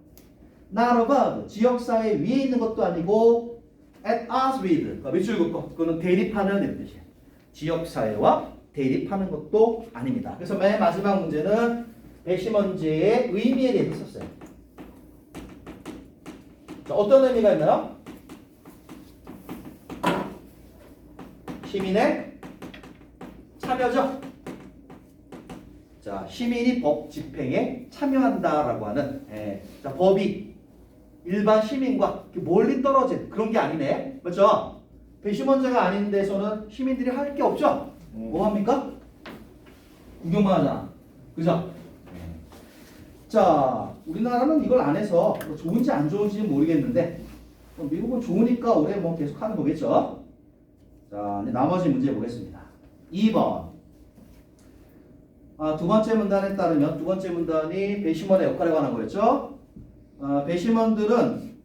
not above 지역 사회 위에 있는 것도 아니고 at odds with 밑줄 긋고 그거는 대립하는 이런 뜻이에요. 지역 사회와 대립하는 것도 아닙니다. 그래서 맨 마지막 문제는 배심원제의 의미에 대해서 썼어요. 자, 어떤 의미가 있나요? 시민의 참여죠. 자, 시민이 법 집행에 참여한다라고 하는 자, 법이 일반 시민과 멀리 떨어진 그런 게 아니네. 그렇죠? 배심원제가 아닌 데서는 시민들이 할 게 없죠. 뭐 합니까? 구경만 하잖아. 그죠? 자, 우리나라는 이걸 안 해서 뭐 좋은지 안 좋은지는 모르겠는데 미국은 좋으니까 올해 뭐 계속 하는 거겠죠? 자, 이제 나머지 문제 보겠습니다. 2번. 두 번째 문단에 따르면 두 번째 문단이 배심원의 역할에 관한 거였죠? 배심원들은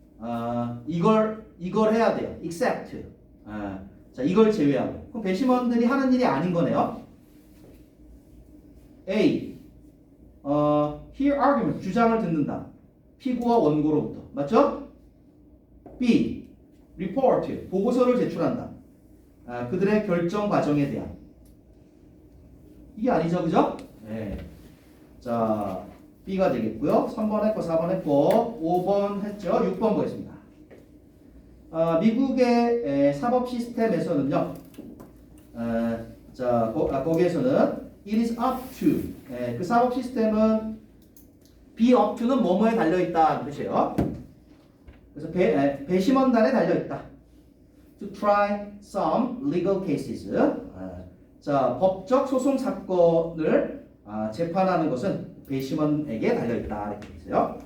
이걸 해야 돼요. except. 자, 이걸 제외하고. 그럼 배심원들이 하는 일이 아닌 거네요. A. hear argument. 주장을 듣는다. 피고와 원고로부터. 맞죠? B. report. 보고서를 제출한다. 그들의 결정 과정에 대한. 이게 아니죠, 그죠? 네. 자, B가 되겠고요. 3번 했고, 4번 했고, 5번 했죠. 6번 보겠습니다. 미국의 사법 시스템에서는요. 자, 거기에서는 it is up to. 그 사법 시스템은 be up to는 뭐뭐에 달려있다 뜻이에요. 그래서 배심원단에 달려있다. to try some legal cases. 자, 법적 소송 사건을 재판하는 것은 배심원에게 달려있다 이렇게 있어요.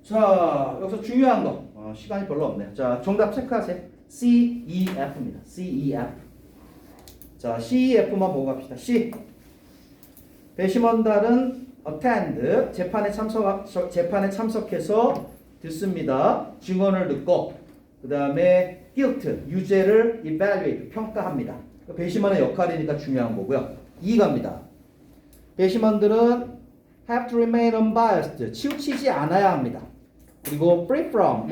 자, 여기서 중요한 거 시간이 별로 없네요. 자, 정답 체크하세요. C, E, F입니다. C, E, F. 자, C, E, F만 보고 갑시다. C. 배심원단은 attend 재판에 참석해서 듣습니다. 증언을 듣고 그 다음에 guilt 유죄를 evaluate 평가합니다. 배심원의 역할이니까 중요한 거고요. 2 갑니다. 배심원들은 have to remain unbiased 치우치지 않아야 합니다. 그리고 free from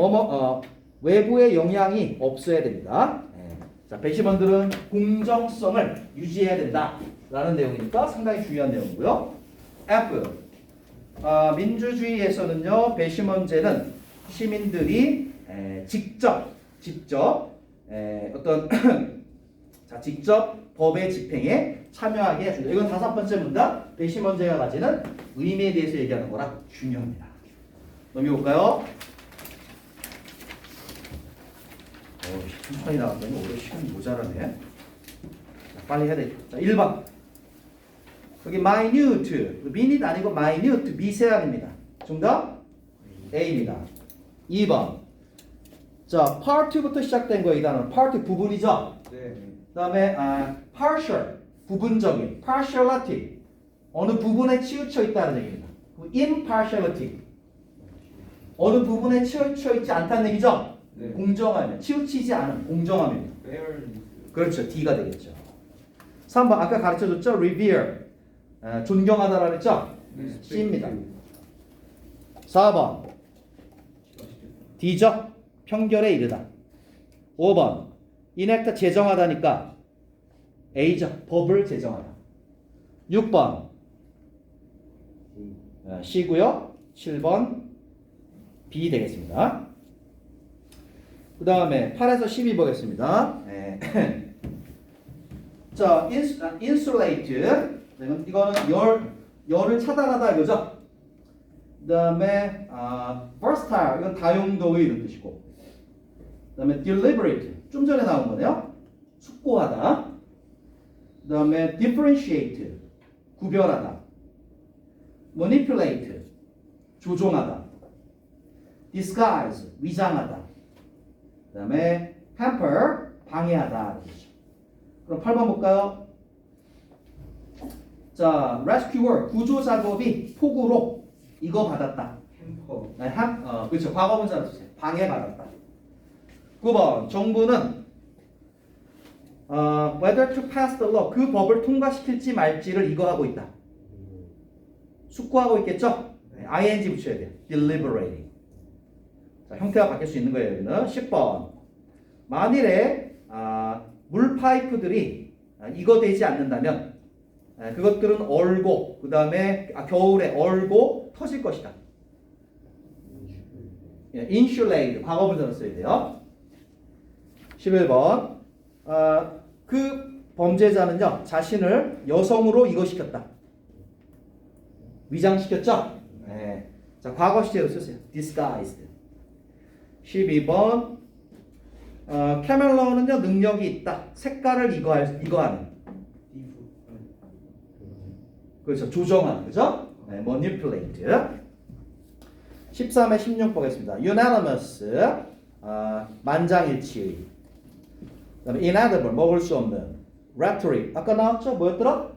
외부의 영향이 없어야 됩니다. 자, 배심원들은 공정성을 유지해야 된다라는 내용이니까 상당히 중요한 내용이고요. F 민주주의에서는요 배심원제는 시민들이 직접 어떤 자 직접 법의 집행에 참여하게 해준다. 이건 5번째 문답. 배심원제가 가지는 의미에 대해서 얘기하는 거라 중요합니다. 넘겨볼까요? 천천히 나왔더니 오늘 시간이 모자라네. 자, 빨리 해야 되겠다. 자, 1번. 여기 minute, minute 아니고 minute, 미세한입니다. 정답? A입니다. 2번. 자, part부터 시작된 거예요. 이 단어는 part 부분이죠. 네. 그 다음에 partial, 부분적인, partiality, 어느 부분에 치우쳐 있다는 얘기입니다. impartiality, 어느 부분에 치우쳐 있지 않다는 얘기죠. 네. 공정하면, 치우치지 않은 공정함입니다. fairness. 그렇죠. D가 되겠죠. 3번 아까 가르쳐줬죠. revere, 존경하다라고 했죠. C입니다. 4번 D죠. 평결에 이르다. 5번 enact 제정하다니까 A죠. 법을 제정하다. 6번 C고요. 7번 B 되겠습니다. 그 다음에 8에서 12 보겠습니다. 자, insulate. 이거는 열을 차단하다 이거죠. 그 다음에 versatile. 이건 다용도의 이런 뜻이고. 그 다음에 deliberate. 좀 전에 나온 거네요. 숙고하다. 그 다음에 differentiate. 구별하다. manipulate. 조종하다. disguise. 위장하다. 그 다음에 hamper. 방해하다. 그럼 8번 볼까요? 자, rescuer. 구조 작업이 폭우로 이거 받았다. 햄퍼. 그렇죠. 과거분사로 쓰세요. 방해받았다. 9번 정부는 whether to pass the law 그 법을 통과시킬지 말지를 이거 하고 있다. 숙고하고 있겠죠? ing 붙여야 돼요. deliberating. 자, 형태가 바뀔 수 있는 거예요. 여기는 10번 만일에 물 파이프들이 이거 되지 않는다면 그것들은 얼고 그 다음에 겨울에 얼고 터질 것이다. insulate 과거분사로 써야 돼요. 11번 그 범죄자는요 자신을 여성으로 이거 시켰다. 위장시켰죠? 네. 자 과거 시제로 쓰세요. disguised. 12번 캐멜러는요 능력이 있다. 색깔을 이거하는. 그렇죠. 조정하는 거죠? 네, manipulate. 13에 16 보겠습니다. unanimous 만장일치의. 그다음에 inedible 먹을 수 없는. rhetoric 아까 나왔죠? 뭐였더라?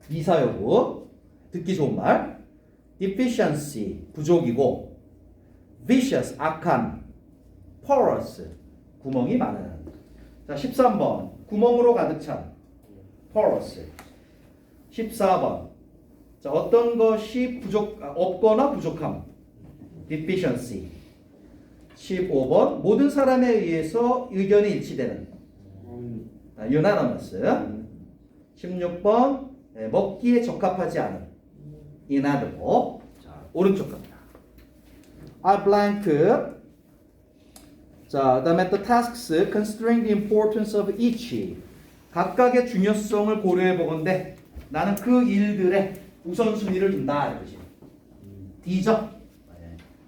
미사여구 듣기 좋은 말. deficiency 부족이고. vicious 악한. porous 구멍이 많은. 자 13번 구멍으로 가득 찬. porous. 14번 자 어떤 것이 없거나 부족함. deficiency. 15번 모든 사람에 의해서 의견이 일치되는. unanimous. 16번 먹기에 적합하지 않은. inedible. 자 오른쪽 갑니다. I blank. 자 그다음에 the tasks considering the importance of each. 각각의 중요성을 고려해 보건대 나는 그 일들의 우선순위를 둔다 이거지. D죠.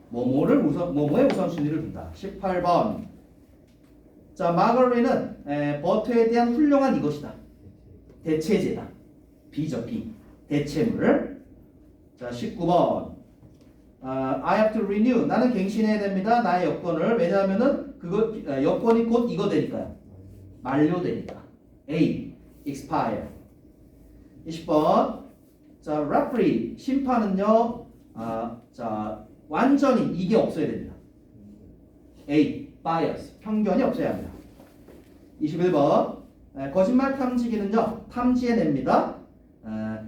뭐뭐의 우선순위를 둔다. 18번. 자 마거리는 버터에 대한 훌륭한 이것이다. 대체제다. B죠. B. 대체물. 자 19번. I have to renew. 나는 갱신해야 됩니다. 나의 여권을. 왜냐하면은 그거 여권이 곧 이거 되니까요. 만료되니까. A. expire. 20번. 자, referee 심판은요. 자, 완전히 이게 없어야 됩니다. A. bias 편견이 없어야 합니다. 21번. 거짓말 탐지기는요. 탐지해냅니다.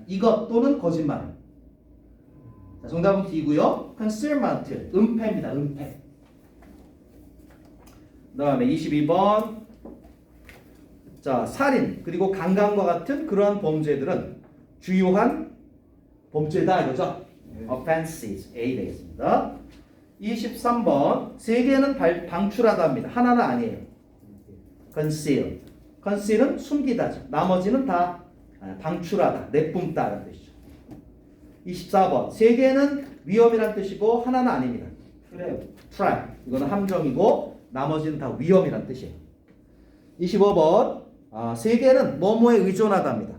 이것 또는 거짓말. 자, 정답은 D고요. concealment 은폐입니다. 은폐. 그다음에 22번. 자, 살인 그리고 강간과 같은 그러한 범죄들은 주요한 범죄다 이거죠. offenses A 되겠습니다. 23번. 세 개는 방출하다입니다. 하나는 아니에요. conceal. conceal은 숨기다죠. 나머지는 다 방출하다, 내뿜다라는 뜻이죠. 24번. 세 개는 위험이란 뜻이고 하나는 아닙니다. trap. 이거는 함정이고 나머지는 다 위험이란 뜻이에요. 25번. 세 개는 뭐뭐에 의존하다입니다.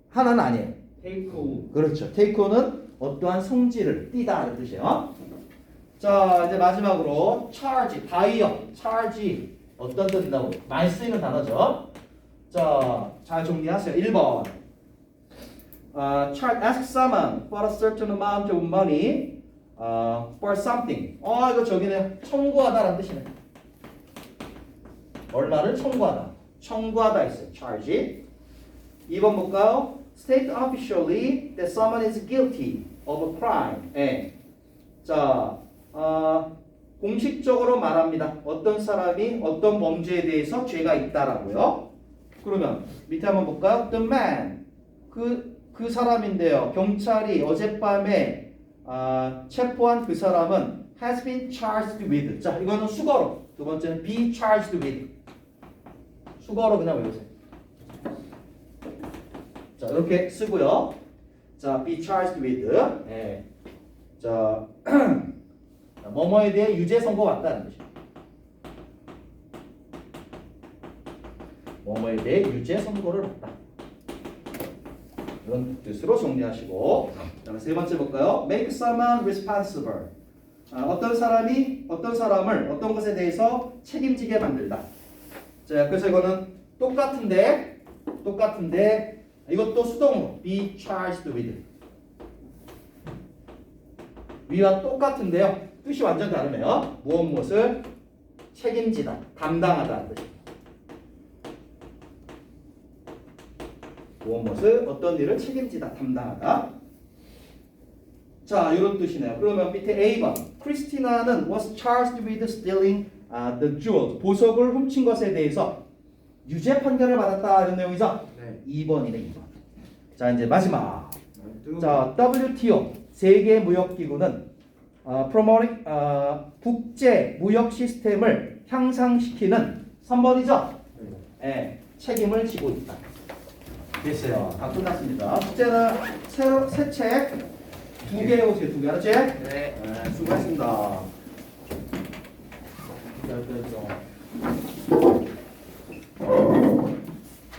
하나는 아니에요. 테이크 그렇죠. 테이크는 어떠한 성질을 띠다라는 뜻이에요. 자, 이제 마지막으로 charge, 바이어, charge 어떤 뜻이라고 많이 쓰이는 단어죠. 자, 잘 정리하세요. 1번. Charge ask someone for a certain amount of money for something. 이거 저기네요. 청구하다라는 뜻이네. 얼마를 청구하다. 청구하다 있어요. charge. 2번 볼까요? State officially that someone is guilty of a crime. 예. 자, 공식적으로 말합니다. 어떤 사람이 어떤 범죄에 대해서 죄가 있다라고요. 그러면 밑에 한번 볼까요? The man. 그 사람인데요. 경찰이 어젯밤에 체포한 그 사람은 has been charged with. 자, 이거는 수거로. 두 번째는 be charged with. 수거로 그냥 외우세요. 자, 이렇게 쓰고요. 자, be charged with. 예. 자, 뭐뭐에 대해 유죄 선고받다는 뜻이에요. 뭐뭐에 대해 유죄 선고를 받다. 이런 뜻으로 정리하시고, 그다음에 세 번째 볼까요? Make someone responsible. 어떤 사람을 어떤 것에 대해서 책임지게 만들다. 자, 그래서 이거는 똑같은데 이것도 수동으로 be charged with. 위와 똑같은데요. 뜻이 완전 다르네요. 무엇을 책임지다, 담당하다 뜻입니다. 무엇을 어떤 일을 책임지다, 담당하다. 자, 이런 뜻이네요. 그러면 밑에 A번. 크리스티나는 was charged with stealing the jewels. 보석을 훔친 것에 대해서 유죄 판결을 받았다 이런 내용이죠. 네. 2번이네 2번. 자, 이제 마지막. 자, WTO 세계 무역 기구는 promoting 국제 무역 시스템을 향상시키는 3번이죠. 네, 책임을 지고 있다. 됐어요. 다 끝났습니다. 숙제는 새 책 2개 해오세요. 2개 알았지? 네. 수고하셨습니다. 네, 네, 네.